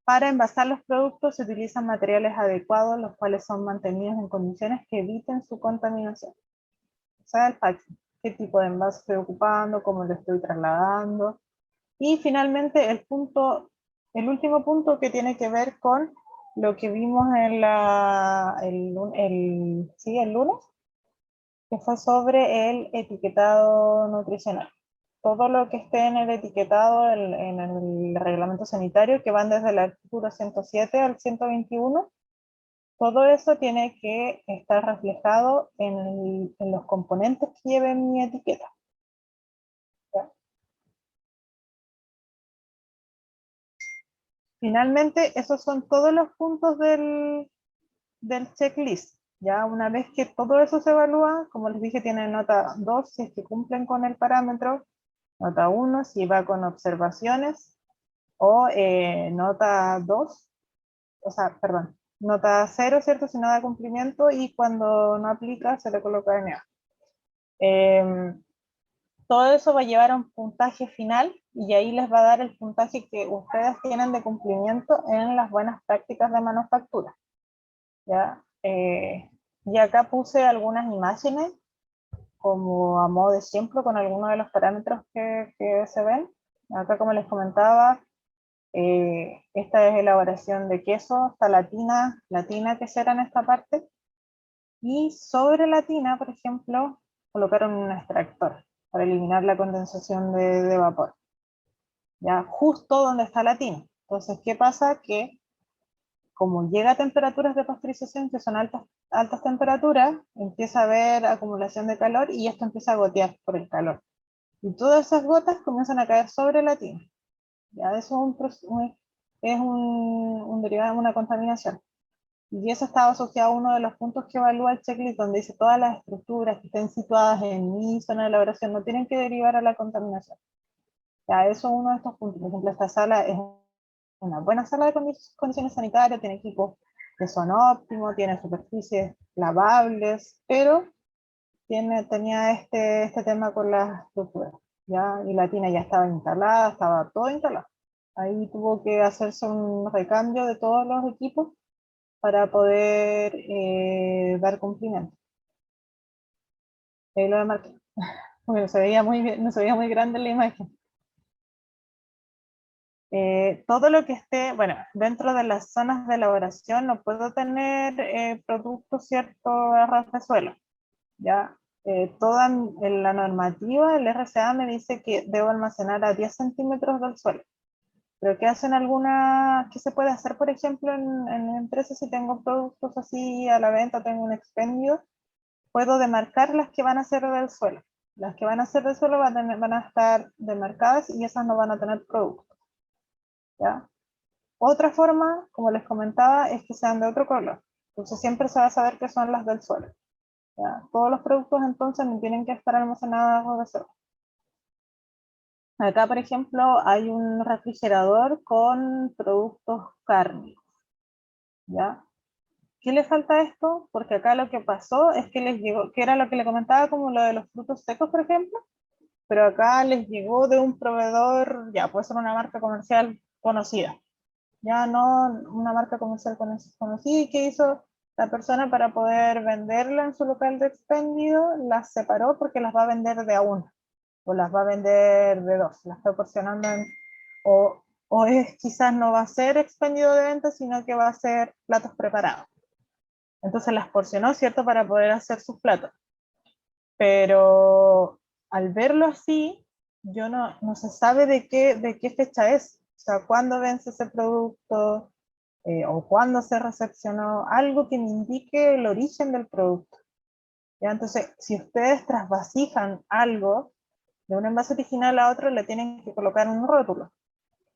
Para envasar los productos se utilizan materiales adecuados, los cuales son mantenidos en condiciones que eviten su contaminación. O sea, el packing, qué tipo de envase estoy ocupando, cómo lo estoy trasladando. Y finalmente el último punto que tiene que ver con lo que vimos en el lunes, que fue sobre el etiquetado nutricional. Todo lo que esté en el etiquetado, en el reglamento sanitario, que van desde el artículo 107 al 121, todo eso tiene que estar reflejado en los componentes que lleve mi etiqueta. ¿Ya? Finalmente, esos son todos los puntos del checklist. Ya una vez que todo eso se evalúa, como les dije, tienen nota 2 si es que cumplen con el parámetro, nota 1 si va con observaciones, o nota 2, o sea, perdón, nota 0, ¿cierto? Si no da cumplimiento, y cuando no aplica se le coloca NA. Todo eso va a llevar a un puntaje final, y ahí les va a dar el puntaje que ustedes tienen de cumplimiento en las buenas prácticas de manufactura. ¿Ya? Y acá puse algunas imágenes como a modo de ejemplo con algunos de los parámetros que se ven. Acá, como les comentaba, esta es elaboración de queso, está la tina quesera en esta parte, y sobre la tina, por ejemplo, colocaron un extractor para eliminar la condensación de vapor, ya justo donde está la tina. Entonces, ¿qué pasa? Que como llega a temperaturas de pasteurización que son altas temperaturas, empieza a haber acumulación de calor y esto empieza a gotear por el calor. Y todas esas gotas comienzan a caer sobre la tina. Ya eso es un derivado de una contaminación. Y eso estaba asociado a uno de los puntos que evalúa el checklist, donde dice todas las estructuras que estén situadas en mi zona de elaboración no tienen que derivar a la contaminación. Ya eso es uno de estos puntos. Por ejemplo, esta sala es una buena sala de condiciones sanitarias, tiene equipos que son óptimos, tiene superficies lavables, pero tenía este tema con las estructuras, ¿ya? Y la tina ya estaba instalada, estaba todo instalado. Ahí tuvo que hacerse un recambio de todos los equipos para poder dar cumplimiento. Ahí lo demarqué. Porque no se veía muy bien, no se veía muy grande en la imagen. Todo lo que esté, bueno, dentro de las zonas de elaboración no puedo tener productos, ¿cierto?, a ras de suelo, ¿ya? Toda en la normativa, el RCA me dice que debo almacenar a 10 centímetros del suelo. Pero ¿qué hacen algunas, qué se puede hacer, por ejemplo, en empresas si tengo productos así a la venta, tengo un expendio? Puedo demarcar las que van a ser del suelo. Las que van a ser del suelo van a estar demarcadas y esas no van a tener producto, ¿ya? Otra forma, como les comentaba, es que sean de otro color. Entonces siempre se va a saber que son las del suelo, ¿ya? Todos los productos entonces no tienen que estar almacenados bajo suelo. Acá, por ejemplo, hay un refrigerador con productos cárnicos, ¿ya? ¿Qué le falta a esto? Porque acá lo que pasó es que les llegó, que era lo que le comentaba como lo de los frutos secos, por ejemplo, pero acá les llegó de un proveedor, ya puede ser una marca comercial conocida, ya no una marca comercial conocida. ¿Y qué hizo la persona para poder venderla en su local de expendio? Las separó porque las va a vender de a una, o las va a vender de dos, las está porcionando o es, quizás no va a ser expendio de venta, sino que va a ser platos preparados. Entonces las porcionó, ¿cierto?, para poder hacer sus platos. Pero al verlo así, yo no se sabe de qué fecha es. O sea, cuándo vence ese producto, o cuándo se recepcionó, algo que me indique el origen del producto. ¿Ya? Entonces, si ustedes trasvasijan algo de un envase original a otro, le tienen que colocar un rótulo.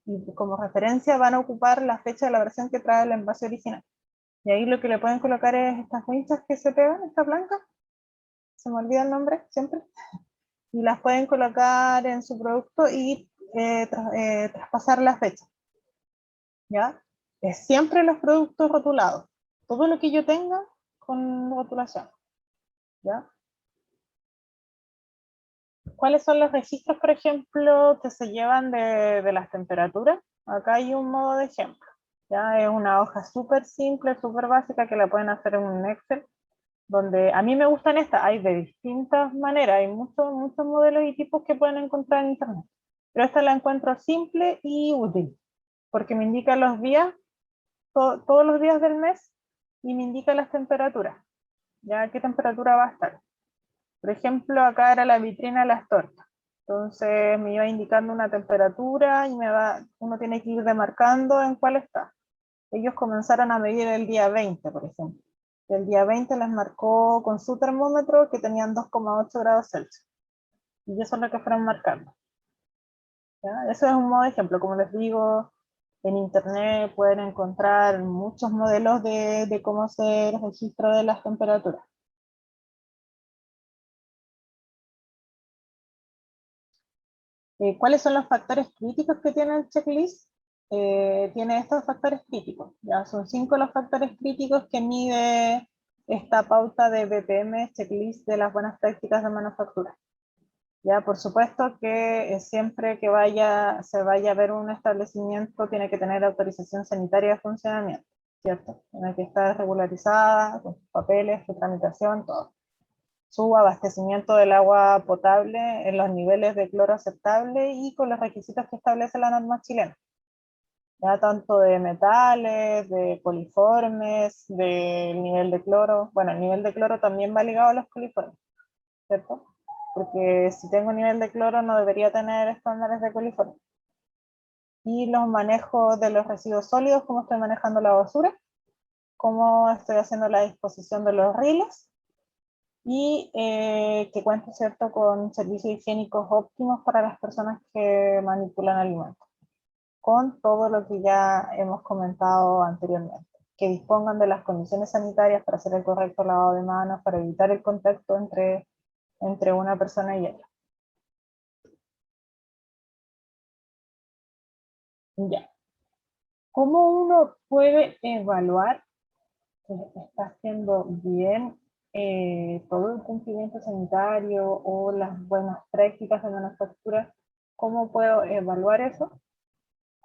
Y como referencia van a ocupar la fecha de la versión que trae el envase original. Y ahí lo que le pueden colocar es estas winchas que se pegan, estas blancas, se me olvida el nombre siempre, y las pueden colocar en su producto y traspasar la fecha, ¿ya? Es siempre los productos rotulados, todo lo que yo tenga con rotulación, ¿ya? ¿Cuáles son los registros, por ejemplo, que se llevan de las temperaturas? Acá hay un modo de ejemplo, ¿ya? Es una hoja súper simple, súper básica, que la pueden hacer en un Excel, donde a mí me gustan estas, hay de distintas maneras, hay muchos modelos y tipos que pueden encontrar en internet, pero esta la encuentro simple y útil, porque me indica los días, todos los días del mes, y me indica las temperaturas, ya qué temperatura va a estar. Por ejemplo, acá era la vitrina de las tortas, entonces me iba indicando una temperatura y uno tiene que ir demarcando en cuál está. Ellos comenzaron a medir el día 20, por ejemplo. El día 20 les marcó con su termómetro que tenían 2,8 grados Celsius. Y eso es lo que fueron marcando. ¿Ya? Eso es un modo de ejemplo. Como les digo, en internet pueden encontrar muchos modelos de cómo hacer el registro de las temperaturas. ¿Cuáles son los factores críticos que tiene el checklist? Tiene estos factores críticos. Ya son 5 los factores críticos que mide esta pauta de BPM, checklist de las buenas prácticas de manufactura. Ya, por supuesto que siempre que se vaya a ver un establecimiento tiene que tener autorización sanitaria de funcionamiento, ¿cierto? Tiene que estar regularizada, con sus papeles, su tramitación, todo. Su abastecimiento del agua potable en los niveles de cloro aceptable y con los requisitos que establece la norma chilena. Ya tanto de metales, de coliformes, del nivel de cloro. Bueno, el nivel de cloro también va ligado a los coliformes, ¿cierto? Porque si tengo nivel de cloro no debería tener estándares de coliforme. Y los manejos de los residuos sólidos, cómo estoy manejando la basura, cómo estoy haciendo la disposición de los riles, y que cuente, ¿cierto?, con servicios higiénicos óptimos para las personas que manipulan alimentos, con todo lo que ya hemos comentado anteriormente, que dispongan de las condiciones sanitarias para hacer el correcto lavado de manos, para evitar el contacto entre una persona y otra. Ya. ¿Cómo uno puede evaluar que está haciendo bien todo el cumplimiento sanitario o las buenas prácticas de manufactura? ¿Cómo puedo evaluar eso?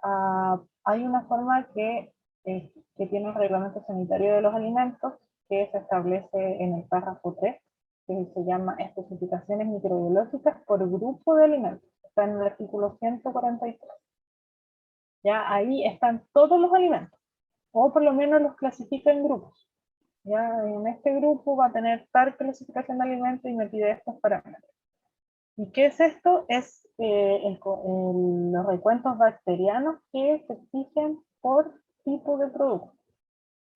Hay una forma que tiene el reglamento sanitario de los alimentos, que se establece en el párrafo 3, que se llama especificaciones microbiológicas por grupo de alimentos. Está en el artículo 143. Ya ahí están todos los alimentos, o por lo menos los clasifica en grupos. Ya en este grupo va a tener tal clasificación de alimentos y me pide estos parámetros. ¿Y qué es esto? Es los recuentos bacterianos que se exigen por tipo de producto.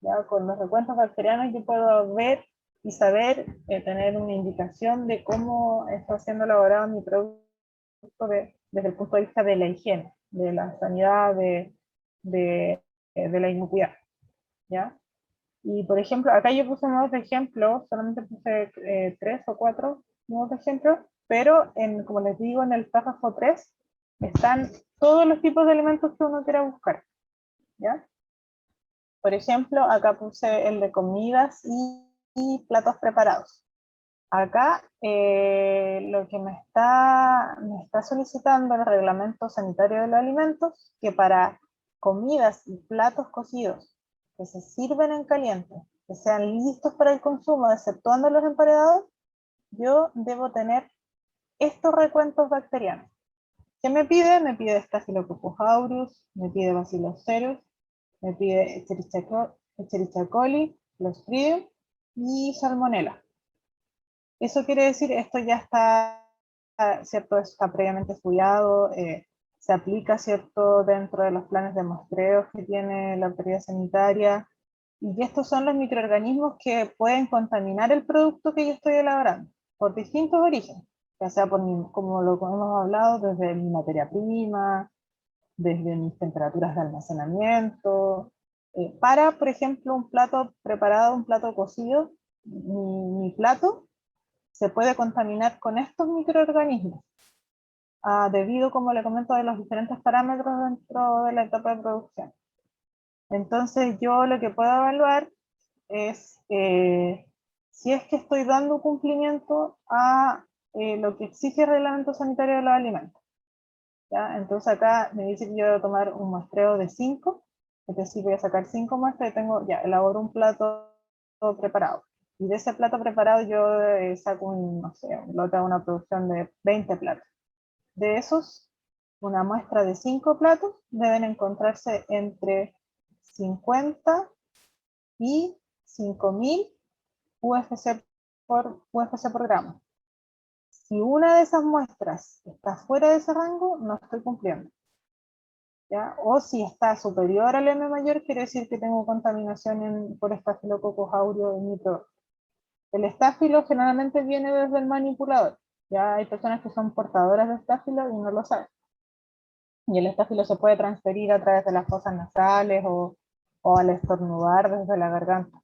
Ya con los recuentos bacterianos yo puedo ver y saber, tener una indicación de cómo está siendo elaborado mi producto desde el punto de vista de la higiene, de la sanidad, de la inocuidad. ¿Ya? Y por ejemplo, acá yo puse nuevos de ejemplo, solamente puse 3 o 4 nuevos de ejemplo, pero como les digo, en el párrafo 3 están todos los tipos de elementos que uno quiera buscar. ¿Ya? Por ejemplo, acá puse el de comidas y platos preparados. Acá lo que me está solicitando el reglamento sanitario de los alimentos, que para comidas y platos cocidos que se sirven en caliente, que sean listos para el consumo, exceptuando los emparedados, yo debo tener estos recuentos bacterianos. ¿Qué me pide? Me pide Staphylococcus aureus, me pide Bacillus cereus, me pide Escherichia coli, Clostridium y Salmonella. Eso quiere decir, esto ya está, ¿cierto? Está previamente estudiado, se aplica, ¿cierto?, dentro de los planes de muestreos que tiene la autoridad sanitaria, y estos son los microorganismos que pueden contaminar el producto que yo estoy elaborando, por distintos orígenes, ya sea como lo hemos hablado, desde mi materia prima, desde mis temperaturas de almacenamiento, para, por ejemplo, un plato preparado, un plato cocido, mi plato se puede contaminar con estos microorganismos, debido, como le comento, de los diferentes parámetros dentro de la etapa de producción. Entonces yo lo que puedo evaluar es si es que estoy dando cumplimiento a lo que exige el reglamento sanitario de los alimentos. ¿Ya? Entonces acá me dice que yo debo tomar un muestreo de 5, es decir, voy a sacar 5 muestras y elaboro un plato preparado. Y de ese plato preparado yo saco no sé, un lote de una producción de 20 platos. De esos, una muestra de 5 platos deben encontrarse entre 50 y 5000 UFC por gramo. Si una de esas muestras está fuera de ese rango, no estoy cumpliendo. ¿Ya? O si está superior al M mayor, quiere decir que tengo contaminación por Staphylococcus aureus en mi producto. El estáfilo generalmente viene desde el manipulador. Ya hay personas que son portadoras de estáfilo y no lo saben. Y el estáfilo se puede transferir a través de las fosas nasales o al estornudar desde la garganta.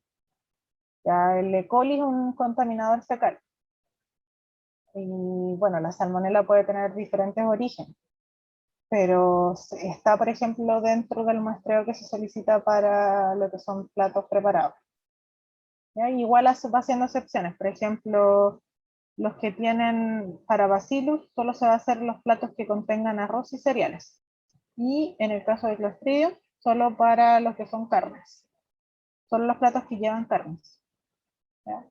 Ya el E. coli es un contaminador fecal. Y bueno, la salmonela puede tener diferentes orígenes, pero está, por ejemplo, dentro del muestreo que se solicita para lo que son platos preparados. ¿Ya? Igual va haciendo excepciones, por ejemplo, los que tienen para Bacillus, solo se va a hacer los platos que contengan arroz y cereales. Y en el caso de Clostridium, solo para los que son carnes. Solo los platos que llevan carnes. ¿Ya?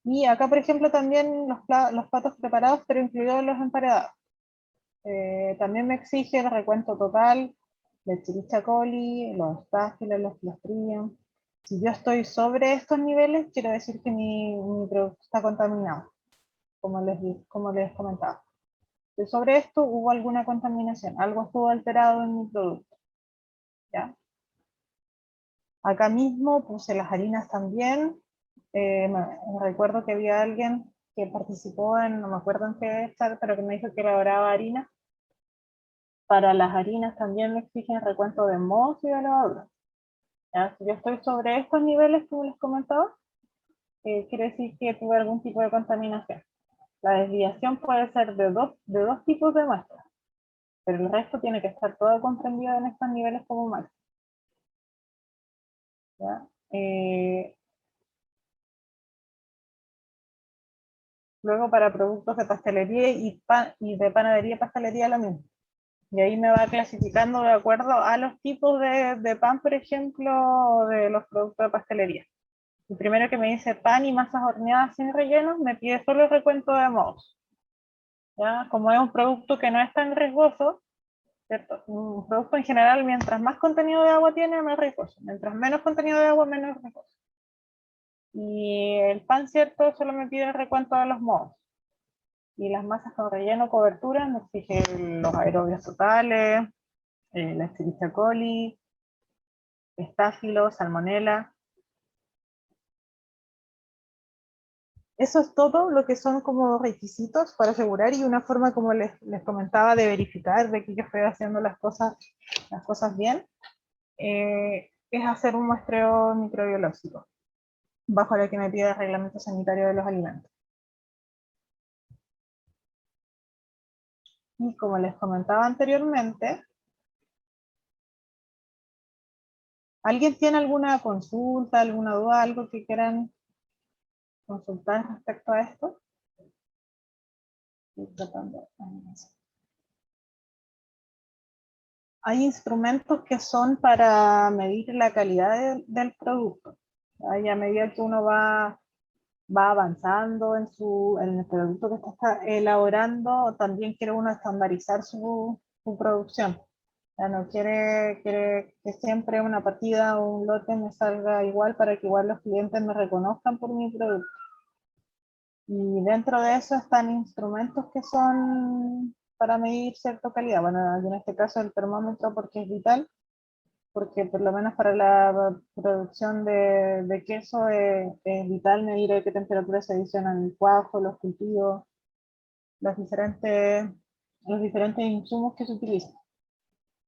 Y acá, por ejemplo, también los platos preparados, pero incluidos los emparedados. También me exige el recuento total de Escherichia coli, los Staphylos, los Clostridium. Si yo estoy sobre estos niveles, quiere decir que mi producto está contaminado, como les comentaba. Si sobre esto hubo alguna contaminación, algo estuvo alterado en mi producto. ¿Ya? Acá mismo puse las harinas también, recuerdo que había alguien que participó en, no me acuerdo en qué chat, pero que me dijo que elaboraba harina. Para las harinas también me exigen recuento de mohos y de levadura. ¿Ya? Si yo estoy sobre estos niveles que les comentaba, quiere decir que tuve algún tipo de contaminación. La desviación puede ser de dos tipos de muestras, pero el resto tiene que estar todo comprendido en estos niveles como máximo. ¿Ya? Luego para productos de pastelería y de panadería y pastelería lo mismo. Y ahí me va clasificando de acuerdo a los tipos de pan, por ejemplo, de los productos de pastelería. El primero que me dice pan y masas horneadas sin rellenos, me pide solo el recuento de mohos. ¿Ya? Como es un producto que no es tan riesgoso, ¿cierto? Un producto en general, mientras más contenido de agua tiene, más riesgoso. Mientras menos contenido de agua, menos riesgoso. Y el pan, ¿cierto? Solo me pide el recuento de los mohos. Y las masas con relleno cobertura me exigen los aerobios totales, la Escherichia coli, Staphylo, Salmonella. Eso es todo lo que son como requisitos para asegurar, y una forma, como les comentaba, de verificar de que yo estoy haciendo las cosas bien, es hacer un muestreo microbiológico, bajo lo que me pide el reglamento sanitario de los alimentos. Y como les comentaba anteriormente, ¿alguien tiene alguna consulta, alguna duda, algo que quieran consultar respecto a esto? Estoy tratando. Hay instrumentos que son para medir la calidad del producto. Y a medida que uno va avanzando en el producto que está elaborando, también quiere uno estandarizar su producción. Ya no quiere que siempre una partida o un lote me salga igual, para que igual los clientes me reconozcan por mi producto. Y dentro de eso están instrumentos que son para medir cierta calidad. Bueno, en este caso el termómetro, porque es vital, porque por lo menos para la producción de queso es vital medir a qué temperatura se adicionan el cuajo, los cultivos, los diferentes insumos que se utilizan.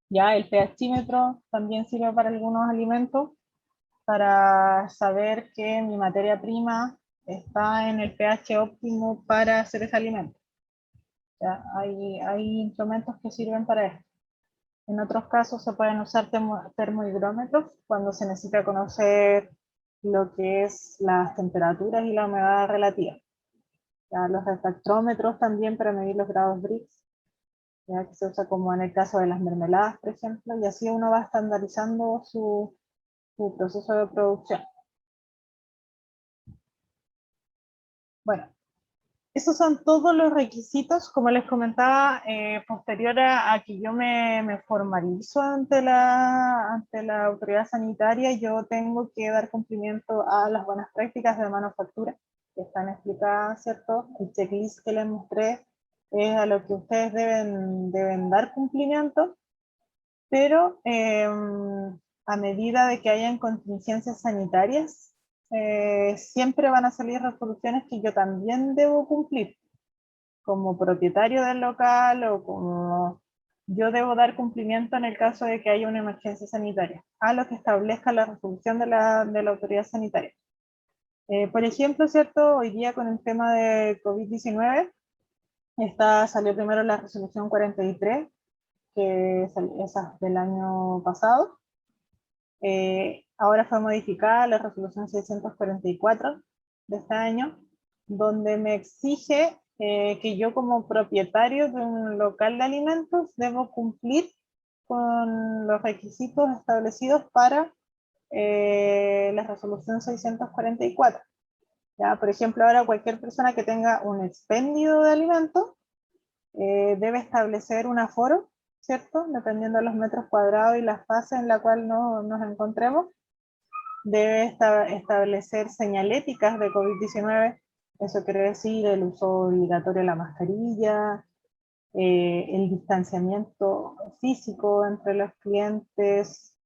Ya el pHímetro también sirve para algunos alimentos, para saber que mi materia prima está en el pH óptimo para hacer ese alimento. Ya, hay instrumentos que sirven para esto. En otros casos se pueden usar termohigrómetros cuando se necesita conocer lo que es las temperaturas y la humedad relativa. Ya, los refractómetros también para medir los grados Brix, ya que se usa como en el caso de las mermeladas, por ejemplo, y así uno va estandarizando su proceso de producción. Bueno, esos son todos los requisitos, como les comentaba, posterior a que yo me formalizo ante la autoridad sanitaria. Yo tengo que dar cumplimiento a las buenas prácticas de manufactura que están explicadas, ¿cierto? El checklist que les mostré es a lo que ustedes deben dar cumplimiento, pero a medida de que hayan contingencias sanitarias, siempre van a salir resoluciones que yo también debo cumplir como propietario del local, o como yo debo dar cumplimiento en el caso de que haya una emergencia sanitaria, a lo que establezca la resolución de la autoridad sanitaria. Por ejemplo, ¿cierto? Hoy día con el tema de COVID-19, salió primero la resolución 43, que es esa del año pasado. Ahora fue modificada la resolución 644 de este año, donde me exige que yo, como propietario de un local de alimentos, debo cumplir con los requisitos establecidos para la resolución 644. ¿Ya? Por ejemplo, ahora cualquier persona que tenga un expendio de alimentos debe establecer un aforo, ¿cierto? Dependiendo de los metros cuadrados y la fase en la cual nos encontremos. Debe establecer señaléticas de COVID-19. Eso quiere decir el uso obligatorio de la mascarilla, el distanciamiento físico entre los clientes,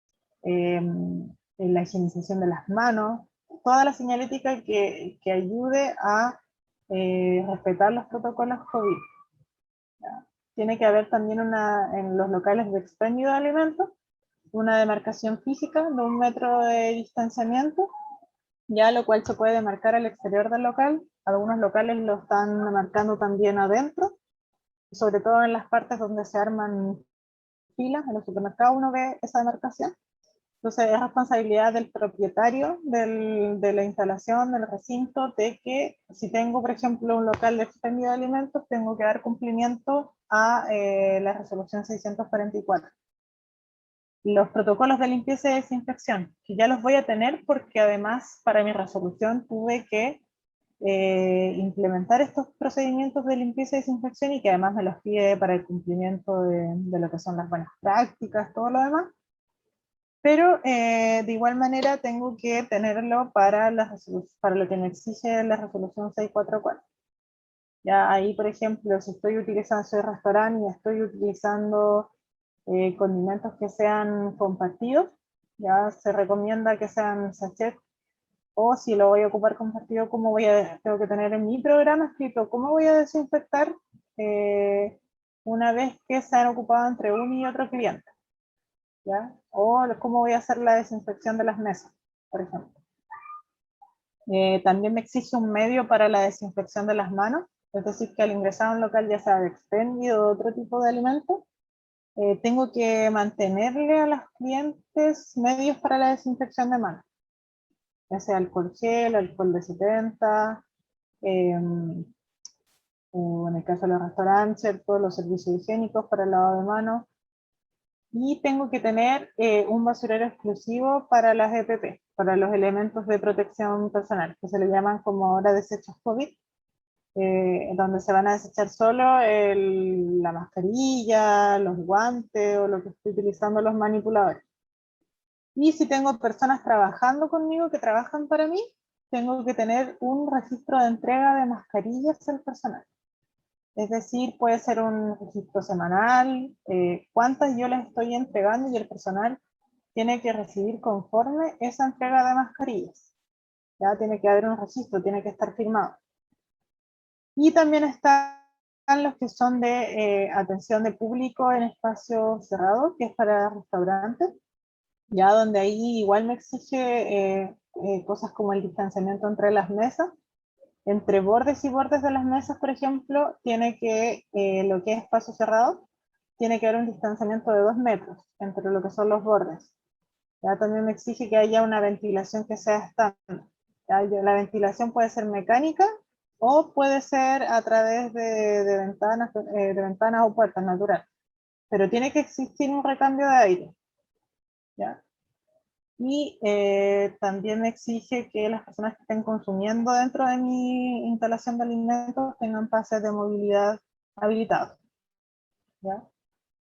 la higienización de las manos, toda la señalética que ayude a respetar los protocolos COVID. ¿Ya? Tiene que haber también en los locales de expendio de alimentos, una demarcación física de 1 metro de distanciamiento, ya lo cual se puede demarcar al exterior del local. Algunos locales lo están demarcando también adentro, sobre todo en las partes donde se arman filas, en los supermercados uno ve esa demarcación. Entonces es responsabilidad del propietario de la instalación, del recinto, de que si tengo, por ejemplo, un local de expendio de alimentos, tengo que dar cumplimiento a la resolución 644. Los protocolos de limpieza y desinfección, que ya los voy a tener porque además para mi resolución tuve que implementar estos procedimientos de limpieza y desinfección, y que además me los pide para el cumplimiento de lo que son las buenas prácticas, todo lo demás. Pero de igual manera tengo que tenerlo para lo que me exige la resolución 644. Ya ahí, por ejemplo, si estoy utilizando, soy restaurante y estoy utilizando condimentos que sean compartidos, ya se recomienda que sean sachet, o si lo voy a ocupar compartido, tengo que tener en mi programa escrito cómo voy a desinfectar una vez que se han ocupado entre uno y otro cliente. ¿Ya? O cómo voy a hacer la desinfección de las mesas, por ejemplo. También me exige un medio para la desinfección de las manos, es decir, que al ingresar a un local, ya sea de expendio o otro tipo de alimento, tengo que mantenerle a los clientes medios para la desinfección de manos, ya sea alcohol gel, alcohol de 70, o en el caso de los restaurantes, todos los servicios higiénicos para el lavado de manos. Y tengo que tener un basurero exclusivo para las EPP, para los elementos de protección personal, que se le llaman como ahora desechos COVID, donde se van a desechar solo la mascarilla, los guantes o lo que estoy utilizando los manipuladores. Y si tengo personas trabajando conmigo, que trabajan para mí, tengo que tener un registro de entrega de mascarillas al personal. Es decir, puede ser un registro semanal, cuántas yo les estoy entregando, y el personal tiene que recibir conforme esa entrega de mascarillas. Ya tiene que haber un registro, tiene que estar firmado. Y también están los que son de atención de público en espacios cerrados, que es para restaurantes, ya donde ahí igual me exige cosas como el distanciamiento entre las mesas. Entre bordes y bordes de las mesas, por ejemplo, tiene que, lo que es espacio cerrado, tiene que haber un distanciamiento de 2 metros entre lo que son los bordes. Ya también me exige que haya una ventilación que sea estándar. La ventilación puede ser mecánica o puede ser a través de ventanas o puertas naturales. Pero tiene que existir un recambio de aire. ¿Ya? Y también me exige que las personas que estén consumiendo dentro de mi instalación de alimentos tengan pases de movilidad habilitados. ¿Ya?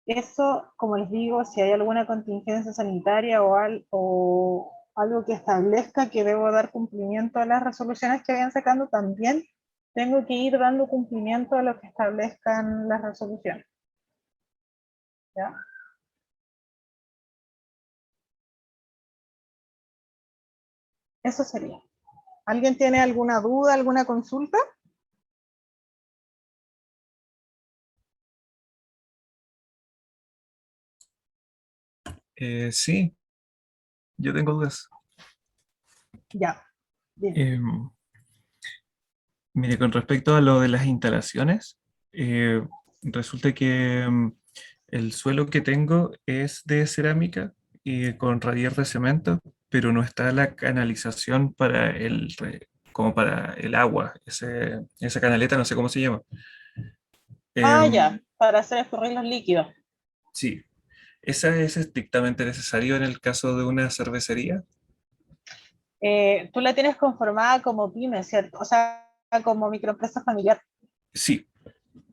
Eso, como les digo, si hay alguna contingencia sanitaria o algo que establezca que debo dar cumplimiento a las resoluciones que vayan sacando, también tengo que ir dando cumplimiento a lo que establezcan las resoluciones. ¿Ya? Eso sería. ¿Alguien tiene alguna duda, alguna consulta? Sí, yo tengo dudas. Ya. Bien. Mire, con respecto a lo de las instalaciones, resulta que el suelo que tengo es de cerámica y con radier de cemento, pero no está la canalización para como para el agua, esa canaleta, no sé cómo se llama. Ya, para hacer escurrir los líquidos. Sí, ¿esa es estrictamente necesario en el caso de una cervecería? Tú la tienes conformada como pyme, ¿cierto? O sea, como microempresa familiar. Sí,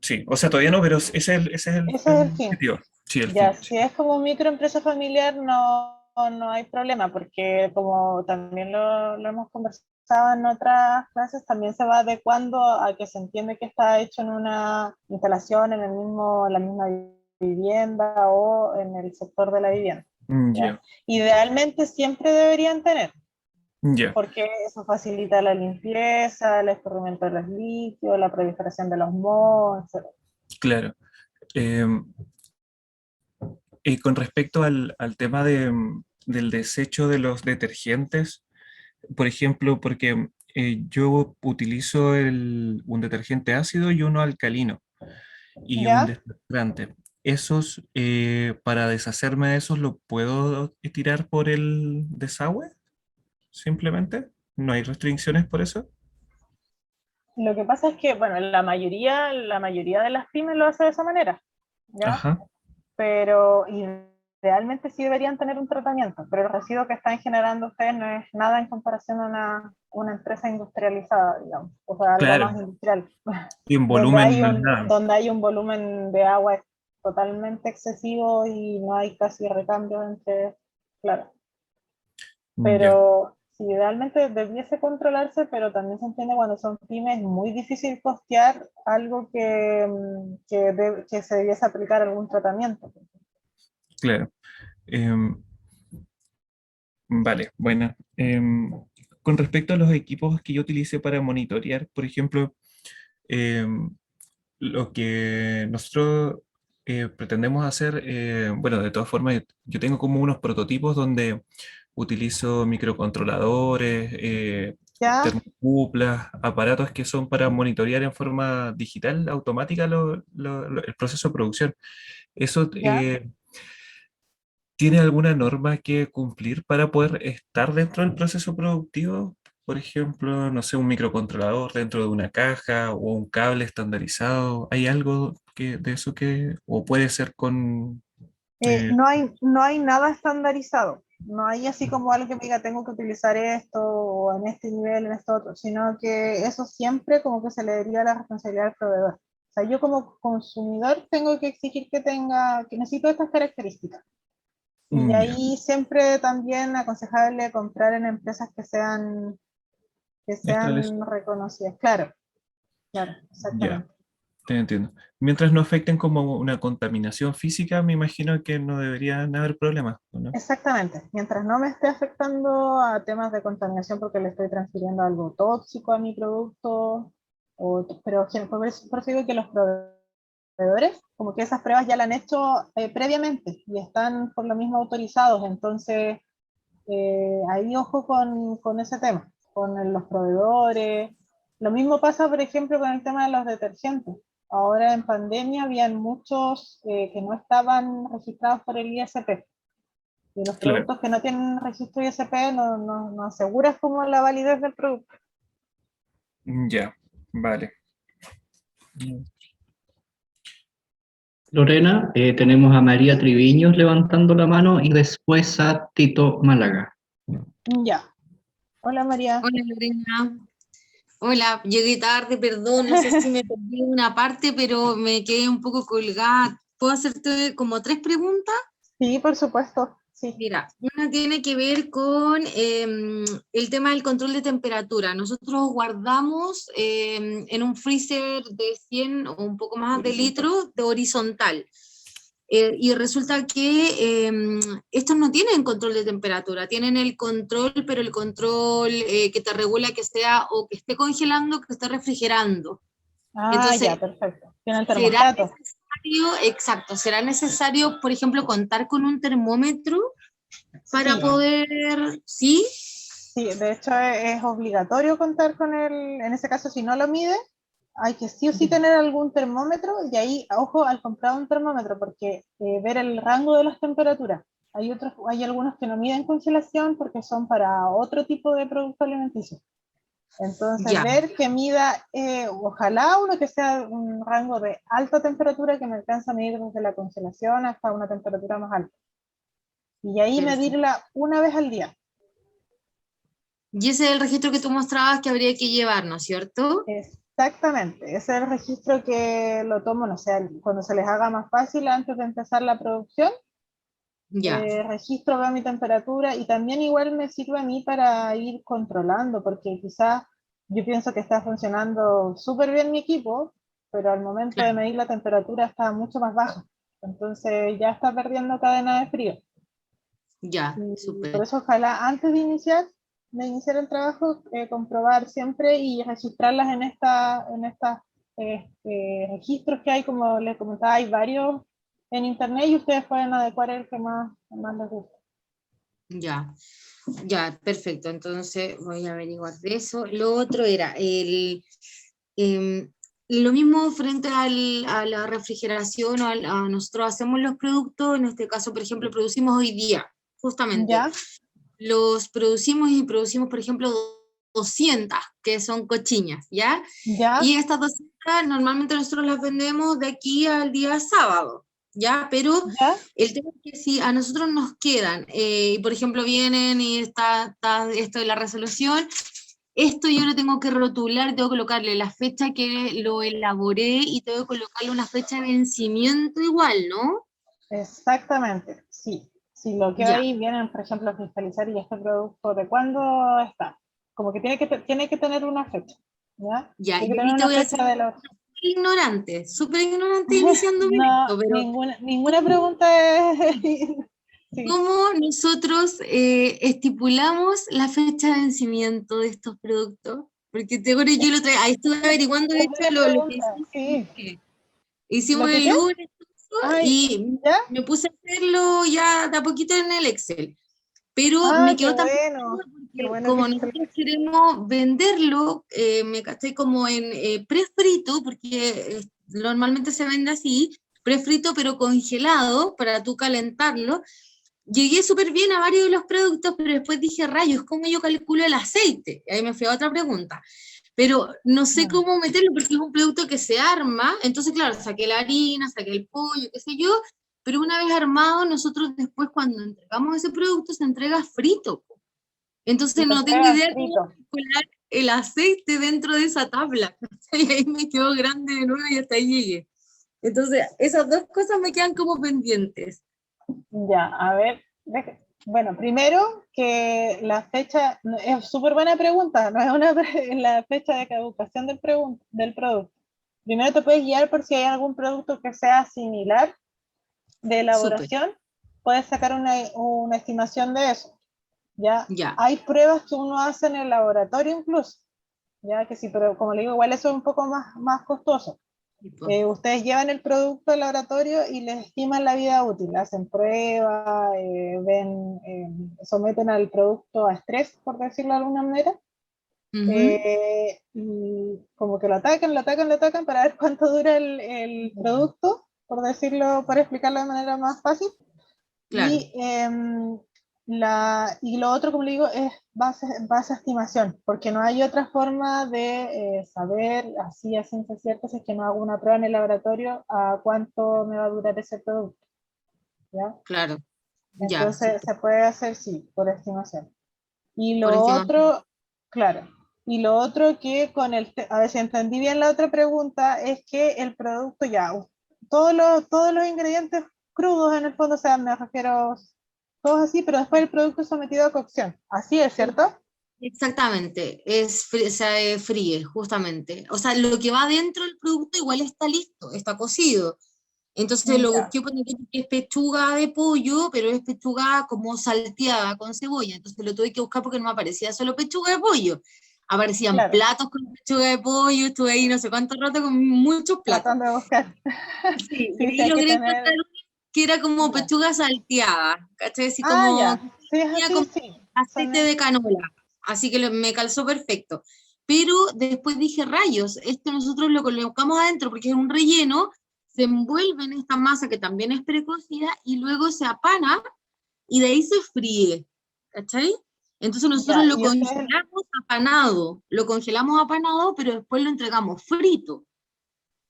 sí, o sea, todavía no, pero ese es Ese es el el fin. objetivo. Sí, el Ya, fin, sí. si es como microempresa familiar, no hay problema, porque como también lo hemos conversado en otras clases, también se va adecuando a que se entiende que está hecho en una instalación, la misma vivienda o en el sector de la vivienda. ¿Ya? Ya. Idealmente siempre deberían tener. Ya, porque eso facilita la limpieza, el escurrimiento de los líquidos, la proliferación de los mohos, etc. claro. Em, y con respecto al tema del desecho de los detergentes, por ejemplo, porque yo utilizo un detergente ácido y uno alcalino y un ¿Ya? desplazante. Esos, para deshacerme de esos, ¿lo puedo tirar por el desagüe? Simplemente. ¿No hay restricciones por eso? Lo que pasa es que, bueno, la mayoría de las pymes lo hace de esa manera, ¿ya? Ajá, Pero idealmente sí deberían tener un tratamiento, pero el residuo que están generando ustedes no es nada en comparación a una empresa industrializada, digamos, o sea, algo claro. más industrial, Y en donde volumen hay no es un, nada. donde hay un volumen de agua totalmente excesivo y no hay casi recambio entre, claro. Ya, Pero sí, idealmente debiese controlarse, pero también se entiende cuando son pymes, es muy difícil costear algo que se debiese aplicar algún tratamiento. claro. Em, vale, bueno. Con respecto a los equipos que yo utilicé para monitorear, por ejemplo, em, lo que nosotros pretendemos hacer, bueno, de todas formas, yo tengo como unos prototipos donde utilizo microcontroladores, ¿Ya? termocuplas, aparatos que son para monitorear en forma digital, automática, el proceso de producción. ¿Eso ¿Ya? tiene alguna norma que cumplir para poder estar dentro del proceso productivo? Por ejemplo, no sé, un microcontrolador dentro de una caja o un cable estandarizado. ¿Hay algo de eso que, o puede ser con... eh, No hay nada estandarizado. No hay así como algo que me diga tengo que utilizar esto o en este nivel, en esto otro, sino que eso siempre como que se le deriva la responsabilidad al proveedor. O sea, yo como consumidor tengo que exigir que necesito estas características. Y ya, ahí siempre también aconsejable comprar en empresas que establece- sean reconocidas. Claro, claro, ya, exactamente. te entiendo. Mientras no afecten como una contaminación física, me imagino que no deberían haber problemas, ¿no? Exactamente. Mientras no me esté afectando a temas de contaminación porque le estoy transfiriendo algo tóxico a mi producto, pero por eso digo que los proveedores, como que esas pruebas ya las han hecho previamente y están por lo mismo autorizados. Entonces, ahí ojo con ese tema, con los proveedores. Lo mismo pasa, por ejemplo, con el tema de los detergentes. Ahora en pandemia habían muchos que no estaban registrados por el ISP. Y los Claro, productos que no tienen registro ISP no aseguras como la validez del producto. ya, vale. Lorena, tenemos a María Triviños levantando la mano y después a Tito Málaga. Ya. Hola María. Hola Lorena. Hola, llegué tarde, perdón, no sé si me perdí una parte, pero me quedé un poco colgada. ¿Puedo hacerte como tres preguntas? Sí, por supuesto. Sí. Mira, una tiene que ver con el tema del control de temperatura. Nosotros guardamos en un freezer de 100 o un poco más de litros de horizontal. Y resulta que estos no tienen control de temperatura, tienen el control, pero el control que te regula que sea o que esté congelando o que esté refrigerando. Ah, ya, Entonces, perfecto. Tiene el ¿será termostato. necesario, exacto, será necesario, por ejemplo, contar con un termómetro para Sí, poder, sí, sí, de hecho es obligatorio contar con en ese caso si no lo mide, hay que sí o sí tener algún termómetro y ahí, ojo, al comprar un termómetro, porque ver el rango de las temperaturas. Hay algunos que no miden congelación porque son para otro tipo de producto alimenticio. Entonces, ya, ver que mida, ojalá uno que sea un rango de alta temperatura que me alcanza a medir desde la congelación hasta una temperatura más alta. Y ahí perfecto. medirla una vez al día. Y ese es el registro que tú mostrabas que habría que llevar, ¿no es cierto? Exactamente, ese es el registro que lo tomo, no sé, cuando se les haga más fácil antes de empezar la producción, Ya, registro, veo mi temperatura y también igual me sirve a mí para ir controlando, porque quizás yo pienso que está funcionando súper bien mi equipo, pero al momento de claro, medir la temperatura está mucho más baja, entonces ya está perdiendo cadena de frío. ya, Y por súper. eso ojalá antes de iniciar de iniciar el trabajo, comprobar siempre y registrarlas en estas registros que hay, como les comentaba, hay varios en internet y ustedes pueden adecuar el que más les guste. Ya, ya, perfecto. Entonces voy a averiguar de eso. Lo otro era lo mismo frente a la refrigeración, nosotros hacemos los productos, en este caso, por ejemplo, producimos hoy día, justamente. ¿Ya? Los producimos y producimos, por ejemplo, 200, que son cochiñas, ¿ya? ¿Ya? Y estas 200 normalmente nosotros las vendemos de aquí al día sábado, ¿ya? Pero ¿Ya? el tema es que si a nosotros nos quedan, y por ejemplo vienen y está esto de la resolución, esto yo lo tengo que rotular, tengo que colocarle la fecha que lo elaboré y tengo que colocarle una fecha de vencimiento igual, ¿no? Exactamente, sí. Si lo que Ya. hay vienen, por ejemplo, a fiscalizar y este producto, ¿de cuándo está? Como que tiene que tener una fecha, ¿ya? Ya, Tiene y que tener ahí te una voy a hacer fecha de los... súper ignorante iniciándome No, esto, pero ninguna pregunta es... Sí. ¿cómo nosotros estipulamos la fecha de vencimiento de estos productos? Porque te acuerdas, yo lo traía, ahí estuve averiguando, de Es hecho, buena lo que pregunta, hicimos, sí. que hicimos ¿Lo que el qué? lunes Ay, y ¿ya? me puse a hacerlo ya de a poquito en el Excel. Pero Ah, me quedó tan qué porque bueno que como hiciste el... nosotros queremos venderlo, me gasté como en prefrito, porque normalmente se vende así, prefrito pero congelado para tú calentarlo. Llegué súper bien a varios de los productos, pero después dije, rayos, ¿cómo yo calculo el aceite? Y ahí me fui a otra pregunta. Pero no sé Mm, cómo meterlo porque es un producto que se arma. Entonces, claro, saqué la harina, saqué el pollo, qué sé yo, pero una vez armado, nosotros después cuando entregamos ese producto se entrega frito. y Entonces lo no tengo entregan idea cómo frito. calcular el aceite dentro de esa tabla. Y ahí me quedó grande de nuevo y hasta ahí llegué. Entonces, esas dos cosas me quedan como pendientes. Ya, a ver, bueno, primero que la fecha, es súper buena pregunta, no es la fecha de caducación del producto. Primero te puedes guiar por si hay algún producto que sea similar de Súper, elaboración, puedes sacar una estimación de eso. Ya ya. hay pruebas que uno hace en el laboratorio incluso, ya que sí, pero como le digo, igual eso es un poco más costoso. Tipo, Ustedes llevan el producto al laboratorio y les estiman la vida útil, hacen pruebas, someten al producto a estrés, por decirlo de alguna manera, ujú, y como que lo atacan para ver cuánto dura el producto, por decirlo, para explicarlo de manera más fácil. claro, Y lo otro, como le digo, es base a estimación, porque no hay otra forma de saber así a ciencia cierta si es que no hago una prueba en el laboratorio a cuánto me va a durar ese producto, ¿ya? claro, ya, Entonces súper, se puede hacer, sí, por estimación. Y por lo encima. otro, claro, y lo otro que a ver si entendí bien la otra pregunta, es que el producto ya, todos los ingredientes crudos en el fondo, o sea, me refiero todos así, pero después el producto es sometido a cocción. Así es, ¿cierto? Exactamente, se fríe, justamente. O sea, lo que va dentro del producto igual está listo, está cocido. Entonces lo Ya, busqué porque es pechuga de pollo, pero es pechuga como salteada con cebolla. Entonces lo tuve que buscar porque no me aparecía solo pechuga de pollo. Aparecían claro, platos con pechuga de pollo, estuve ahí no sé cuánto rato con muchos platos. tratando de buscar. Sí, y Sí, sí, ahí hay que logré encontrar tener, uno que era como ya. pechuga salteada, ¿cachai? Así Ah, como, ya, sí, es tenía así, como sí. Son aceite de canola, así que me calzó perfecto. Pero después dije, rayos, esto nosotros lo colocamos adentro porque es un relleno, se envuelve en esta masa que también es precocida y luego se apana y de ahí se fríe, ¿cachai? Entonces nosotros ya, y ustedes, lo congelamos apanado, pero después lo entregamos frito.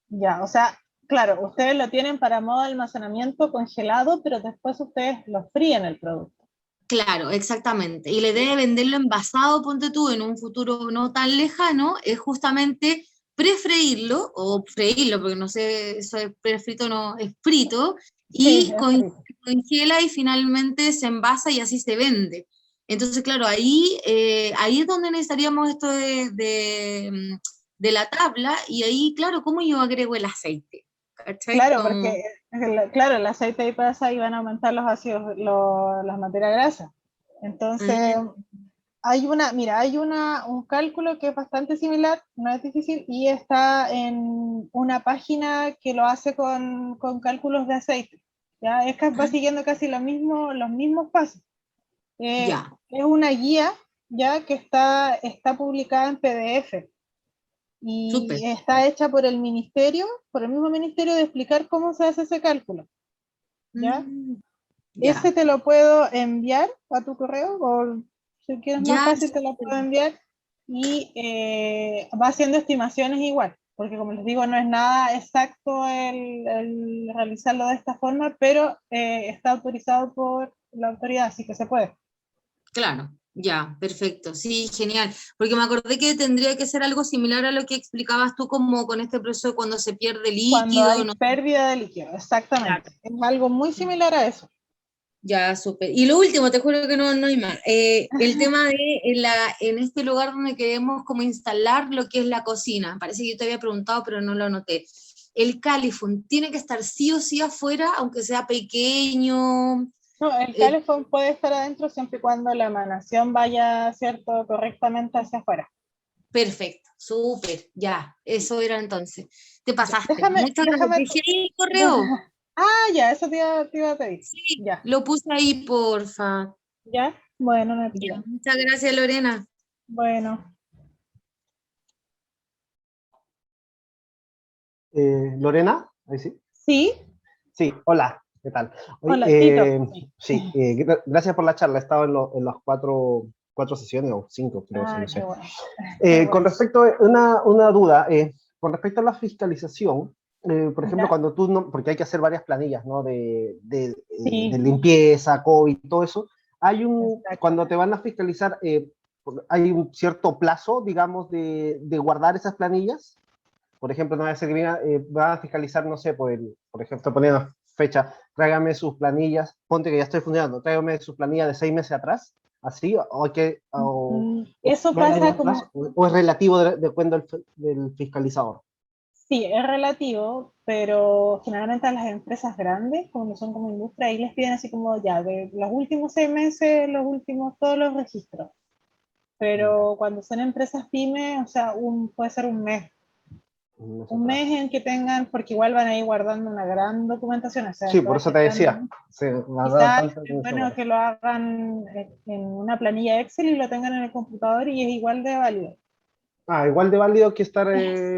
ya, o sea, claro, ustedes lo tienen para modo de almacenamiento congelado, pero después ustedes lo fríen el producto. Claro, exactamente. Y la idea de venderlo envasado, ponte tú, en un futuro no tan lejano, es justamente prefreírlo, o freírlo, porque no sé, eso es prefrito, no, es frito, Sí, y es frito. congela y finalmente se envasa y así se vende. Entonces, claro, ahí es donde necesitaríamos esto de la tabla, y ahí, claro, ¿cómo yo agrego el aceite? ¿Cachai? Claro, Como, porque claro, el aceite y pasa y van a aumentar los ácidos, las materias grasas. Entonces, mm, mira, hay un cálculo que es bastante similar, no es difícil, y está en una página que lo hace con cálculos de aceite. ¿Ya? Es que va siguiendo casi los mismos pasos. Ya, Es una guía ya que está publicada en PDF súper. y está hecha por el mismo ministerio de explicar cómo se hace ese cálculo. ¿Ya? Mm, Ese ya, te lo puedo enviar a tu correo, o si quieres más ya, fácil te lo puedo enviar, y va haciendo estimaciones igual, porque como les digo, no es nada exacto el realizarlo de esta forma, pero está autorizado por la autoridad, así que se puede. claro, ya, perfecto, sí, genial, porque me acordé que tendría que ser algo similar a lo que explicabas tú como con este proceso de cuando se pierde Cuando líquido, hay ¿no? pérdida de líquido, Claro. exactamente. Es algo muy similar a eso. Ya, súper. Y lo último, te juro que no hay más. El tema de en este lugar donde queremos como instalar lo que es la cocina. Parece que yo te había preguntado, pero no lo anoté. El califón, ¿tiene que estar sí o sí afuera, aunque sea pequeño? No, el Eh, calefón puede estar adentro siempre y cuando la emanación vaya, ¿cierto?, correctamente hacia afuera. Perfecto, súper, ya, eso era entonces. Te Ya, pasaste. Muchas gracias. déjame, Dejé ahí el correo. ya, eso te iba a pedir. Sí, Ya, lo puse ahí, porfa. ya, bueno, no hay Ya, problema. muchas gracias, Lorena. Bueno, Lorena, ahí sí. sí, Sí, hola, ¿qué tal? Oye, hola, Tito. Sí. sí, gracias por la charla. He estado en las cuatro sesiones o cinco, creo, Ah, no qué sé. bueno. Qué Con bueno. respecto a una duda, con respecto a la fiscalización, por ejemplo, Ya, cuando tú no, porque hay que hacer varias planillas, ¿no? De sí, limpieza, COVID, todo eso. exacto. Cuando te van a fiscalizar, hay un cierto plazo, digamos, de guardar esas planillas. Por ejemplo, no va a ser que van a fiscalizar, no sé, por ejemplo, poniendo fecha, tráigame sus planillas, ponte que ya estoy funcionando, tráigame sus planillas de 6 meses atrás, así, Eso hay pasa un plazo, como, o es relativo de acuerdo del fiscalizador. sí, es relativo, pero generalmente a las empresas grandes, como son como industria, ahí les piden así como ya, de los últimos 6 meses, todos los registros. Ya, Pero cuando son empresas pyme, o sea, puede ser un mes un mes atrás. en que tengan, porque igual van a ir guardando una gran documentación, o sea, Sí, esto por va eso te decía, generando. se va a dar Quizás tanta es en bueno horas. que lo hagan en una planilla Excel y lo tengan en el computador y es igual de válido. Ah, igual de válido que estar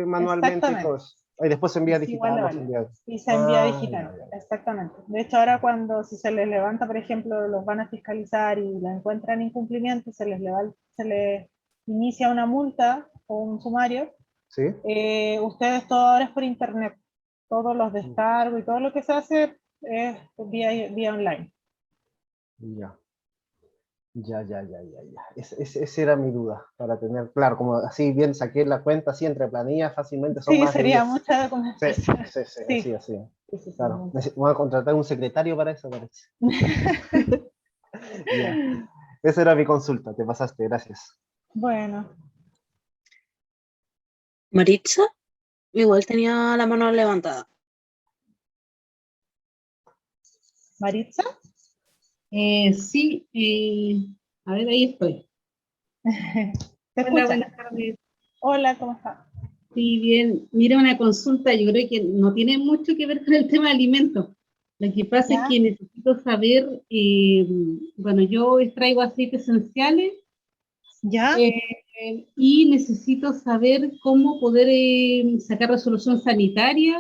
manualmente y todo Exactamente, eso. Y después se envía es igual de digital o se válido. envía. Y se envía Ah, ya, digital, ya, ya. exactamente. De hecho, ahora si se les levanta, por ejemplo, los van a fiscalizar y lo encuentran incumplimiento, se les inicia una multa o un sumario. ¿Sí? Ustedes todo ahora es por internet, todos los descargos y todo lo que se hace es vía online. Ya. Ya. Esa era mi duda, para tener claro, como así bien saqué la cuenta, así entre planillas, fácilmente son Sí, más de sería 10. mucha Sí, documentación. sí, Sí, así. sí, Claro, mucho. voy a contratar un secretario para eso, parece. Ya, esa era mi consulta, te pasaste, gracias. Bueno, Maritza, igual tenía la mano levantada. Maritza, Sí, a ver, ahí estoy. te Hola, escucha. buenas tardes. Hola, ¿cómo está? Sí, bien. Mira, una consulta, yo creo que no tiene mucho que ver con el tema de alimentos. Lo que pasa es ¿Ya? que necesito saber, bueno, yo extraigo aceites esenciales ¿Ya? y necesito saber cómo poder sacar resolución sanitaria.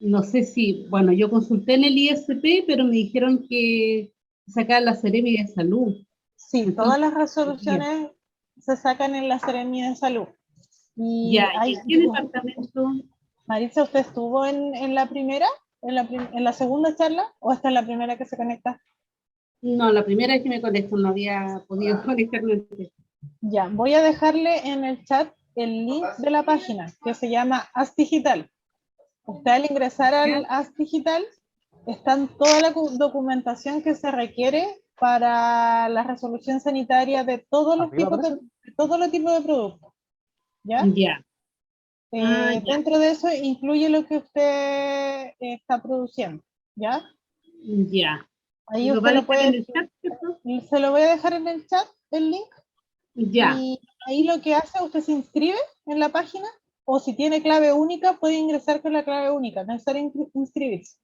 No sé si, bueno, yo consulté en el ISP, pero me dijeron que sacar la Seremi de Salud. Sí, todas Entonces, las resoluciones se sacan en la Seremia de Salud. ya, Y ¿y en qué departamento? Maritza, ¿usted estuvo en la primera, en la segunda charla, o esta es la primera que se conecta? No, la primera vez que me conecto no había podido conectarme antes. Ya, voy a dejarle en el chat el link de la página que se llama As Digital. Usted al ingresar ¿Ya? al As Digital está toda la documentación que se requiere para la resolución sanitaria de ¿Arriba aparece? todos los tipos de productos. ¿Ya? Ya. Ah, ya, Dentro de eso incluye lo que usted está produciendo. ¿Ya? ya. Ahí ¿Lo va usted a lo dejar en puede. el chat? Se lo voy a dejar en el chat, el link. Ya, Y ahí lo que hace, usted se inscribe en la página, o si tiene clave única, puede ingresar con la clave única, no es necesario inscribirse.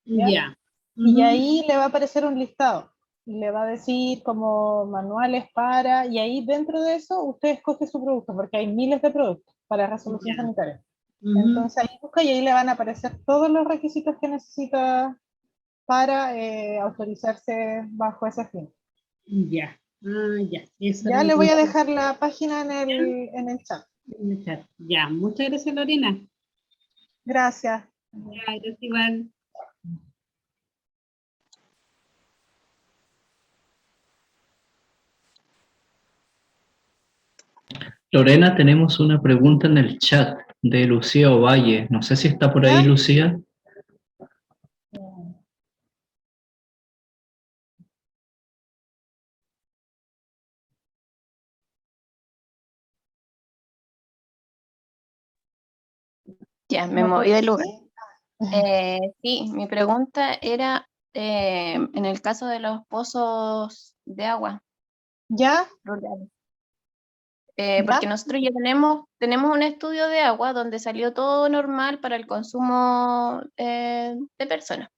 ¿Ya? ya. Y ahí le va a aparecer un listado. Le va a decir como manuales para, y ahí dentro de eso usted escoge su producto, porque hay miles de productos para resolución sanitaria. Entonces ahí busca y ahí le van a aparecer todos los requisitos que necesita para autorizarse bajo ese fin. Ya. Ya. Eso Ya era le lo voy a que- dejar la página en el chat. Ya, muchas gracias, Lorena. Gracias. Ya, gracias, igual. Lorena, tenemos una pregunta en el chat de Lucía Ovalle. No sé si está por ahí, ¿Ya? Lucía. Ya, me ¿Me moví puede- del lugar. sí? Sí, mi pregunta era en el caso de los pozos de agua ¿Ya? rurales. ¿Ya? Porque nosotros ya tenemos un estudio de agua donde salió todo normal para el consumo de personas.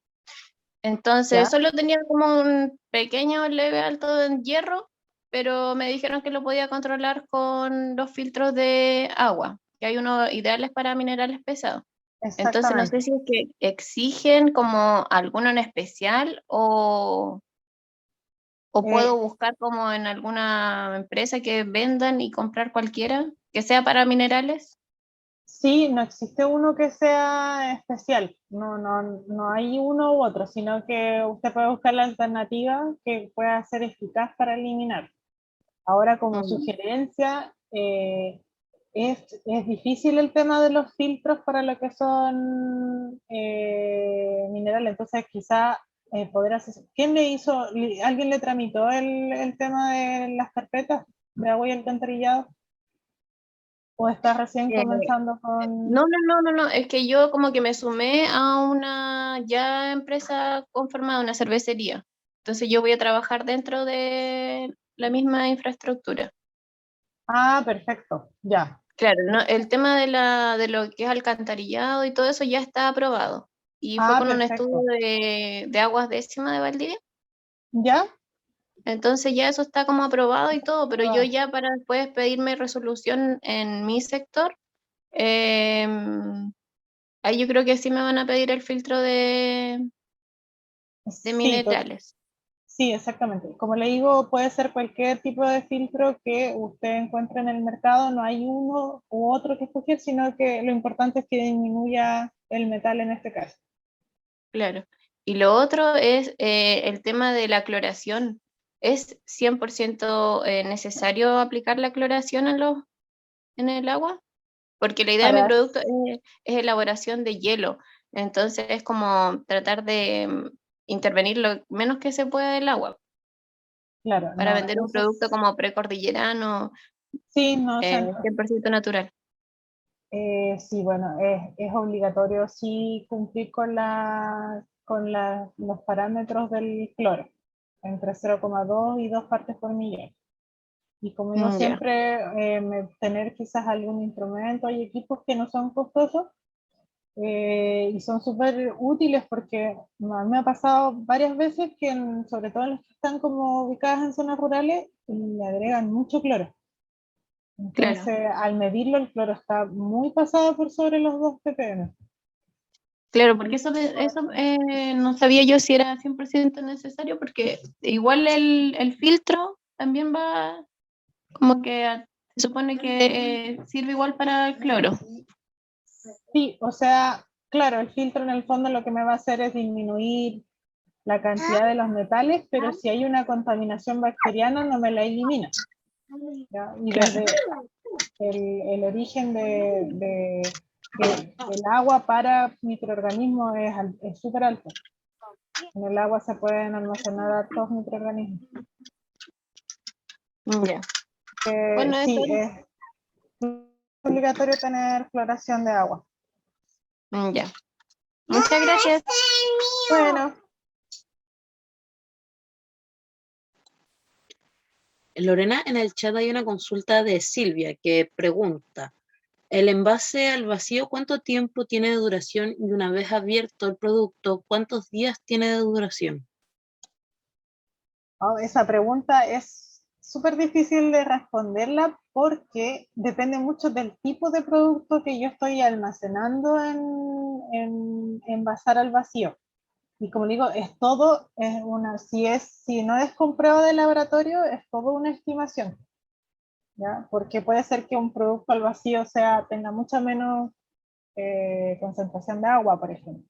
Entonces, ¿Ya? solo tenía como un pequeño leve alto en hierro, pero me dijeron que lo podía controlar con los filtros de agua, que hay unos ideales para minerales pesados. Entonces, no sé Exactamente. si es que exigen como alguno en especial o puedo buscar como en alguna empresa que vendan y comprar cualquiera que sea para minerales. Sí, no existe uno que sea especial, no hay uno u otro, sino que usted puede buscar la alternativa que pueda ser eficaz para eliminar. Ahora, como Mm, sugerencia, es difícil el tema de los filtros para lo que son minerales, entonces quizá poder hacer... ¿Quién le hizo, alguien le tramitó el tema de las carpetas de agua y alcantarillado? ¿O está recién eh, comenzando con...? no, es que yo como que me sumé a una ya empresa conformada, una cervecería. Entonces yo voy a trabajar dentro de la misma infraestructura. Ah, perfecto, ya. Claro, no, el tema de lo que es alcantarillado y todo eso ya está aprobado. Y fue Ah, con un estudio perfecto. de aguas décimas de Valdivia. ¿Ya? Entonces ya eso está como aprobado y todo, pero yo Ah, ya para después pedirme resolución en mi sector, ahí yo creo que sí me van a pedir el filtro de sí, minerales. sí, exactamente. Como le digo, puede ser cualquier tipo de filtro que usted encuentre en el mercado, no hay uno u otro que escoger, sino que lo importante es que disminuya el metal en este caso. Claro. Y lo otro es el tema de la cloración. ¿Es 100% necesario aplicar la cloración en el agua? Porque la idea de mi Para, producto es elaboración de hielo. Entonces es como tratar de intervenir lo menos que se pueda del agua claro, para no, vender un producto como precordillerano, sí, no, 100% natural. sí, bueno, es obligatorio sí cumplir con los parámetros del cloro, entre 0,2 y 2 partes por millón. Y como digo Ya, siempre, tener quizás algún instrumento y equipos que no son costosos y son súper útiles porque me ha pasado varias veces que, sobre todo en las que están como ubicadas en zonas rurales, le agregan mucho cloro. claro. Entonces, al medirlo, el cloro está muy pasado por sobre los 2 ppm. Claro, porque eso no sabía yo si era 100% necesario, porque igual el filtro también va como que se supone que sirve igual para el cloro. Sí, o sea, claro, el filtro en el fondo lo que me va a hacer es disminuir la cantidad de los metales, pero si hay una contaminación bacteriana no me la elimina. ¿Ya? Y Claro. desde el origen de que el agua para microorganismos es súper alto. En el agua se pueden almacenar hartos microorganismos. Ya. Bueno, eso Sí, es obligatorio tener cloración de agua. ya. Muchas gracias. Bueno, Lorena, en el chat hay una consulta de Silvia que pregunta, ¿el envase al vacío cuánto tiempo tiene de duración y una vez abierto el producto, cuántos días tiene de duración? Oh, esa pregunta es súper difícil de responderla porque depende mucho del tipo de producto que yo estoy almacenando en envasar al vacío. Y como digo, es todo, si no es con prueba de laboratorio, es todo una estimación, ¿ya? Porque puede ser que un producto al vacío tenga mucha menos concentración de agua, por ejemplo.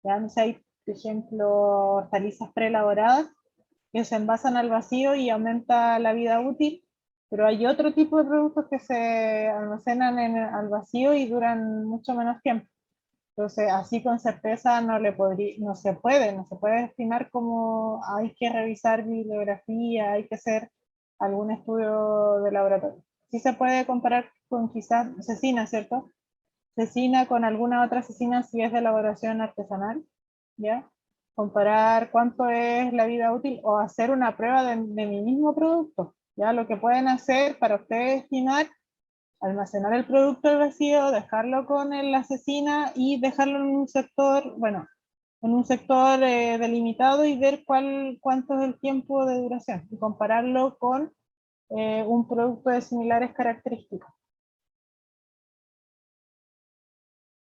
¿Ya? No sé, hay, por ejemplo, hortalizas preelaboradas que se envasan al vacío y aumenta la vida útil, pero hay otro tipo de productos que se almacenan al vacío y duran mucho menos tiempo. Entonces, así con certeza no se puede estimar cómo hay que revisar bibliografía, hay que hacer algún estudio de laboratorio. Sí se puede comparar con quizás cecina, ¿cierto? Cecina con alguna otra cecina si es de elaboración artesanal, ¿ya? Comparar cuánto es la vida útil o hacer una prueba de mi mismo producto, ¿ya? Lo que pueden hacer para ustedes estimar, almacenar el producto al vacío, dejarlo con la cecina y dejarlo en un sector, delimitado y ver cuánto es el tiempo de duración y compararlo con un producto de similares características.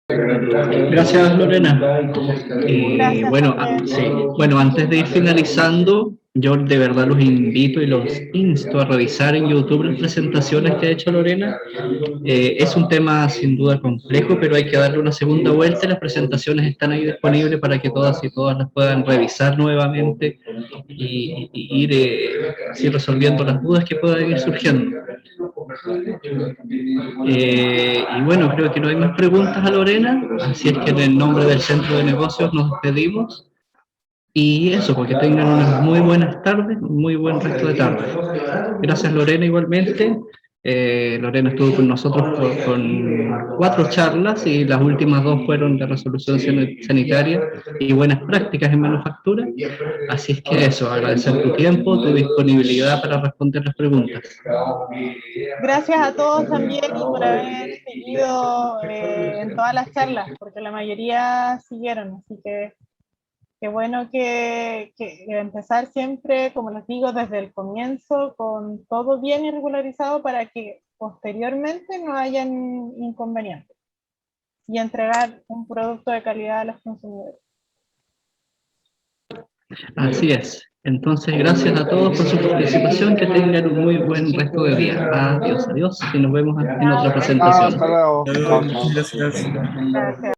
Gracias, Lorena. Gracias, Bueno, antes de ir finalizando, yo de verdad los invito y los insto a revisar en YouTube las presentaciones que ha hecho Lorena. Es un tema sin duda complejo, pero hay que darle una segunda vuelta. Las presentaciones están ahí disponibles para que todas y todas las puedan revisar nuevamente y ir así resolviendo las dudas que puedan ir surgiendo. Y bueno, creo que no hay más preguntas a Lorena, así es que en el nombre del Centro de Negocios nos despedimos. Y eso, porque tengan unas muy buenas tardes, un muy buen resto de tarde. Gracias, Lorena, igualmente. Lorena estuvo con nosotros con 4 charlas y las últimas 2 fueron de resolución sanitaria y buenas prácticas en manufactura. Así es que eso, agradecer tu tiempo, tu disponibilidad para responder las preguntas. Gracias a todos también y por haber seguido en todas las charlas, porque la mayoría siguieron, así que qué bueno que empezar siempre, como les digo, desde el comienzo, con todo bien y regularizado para que posteriormente no hayan inconvenientes y entregar un producto de calidad a los consumidores. Así es. Entonces, gracias a todos por su participación, que tengan un muy buen resto de día. Adiós, adiós, y nos vemos en otra presentación. Hasta luego. Muchas gracias. Gracias.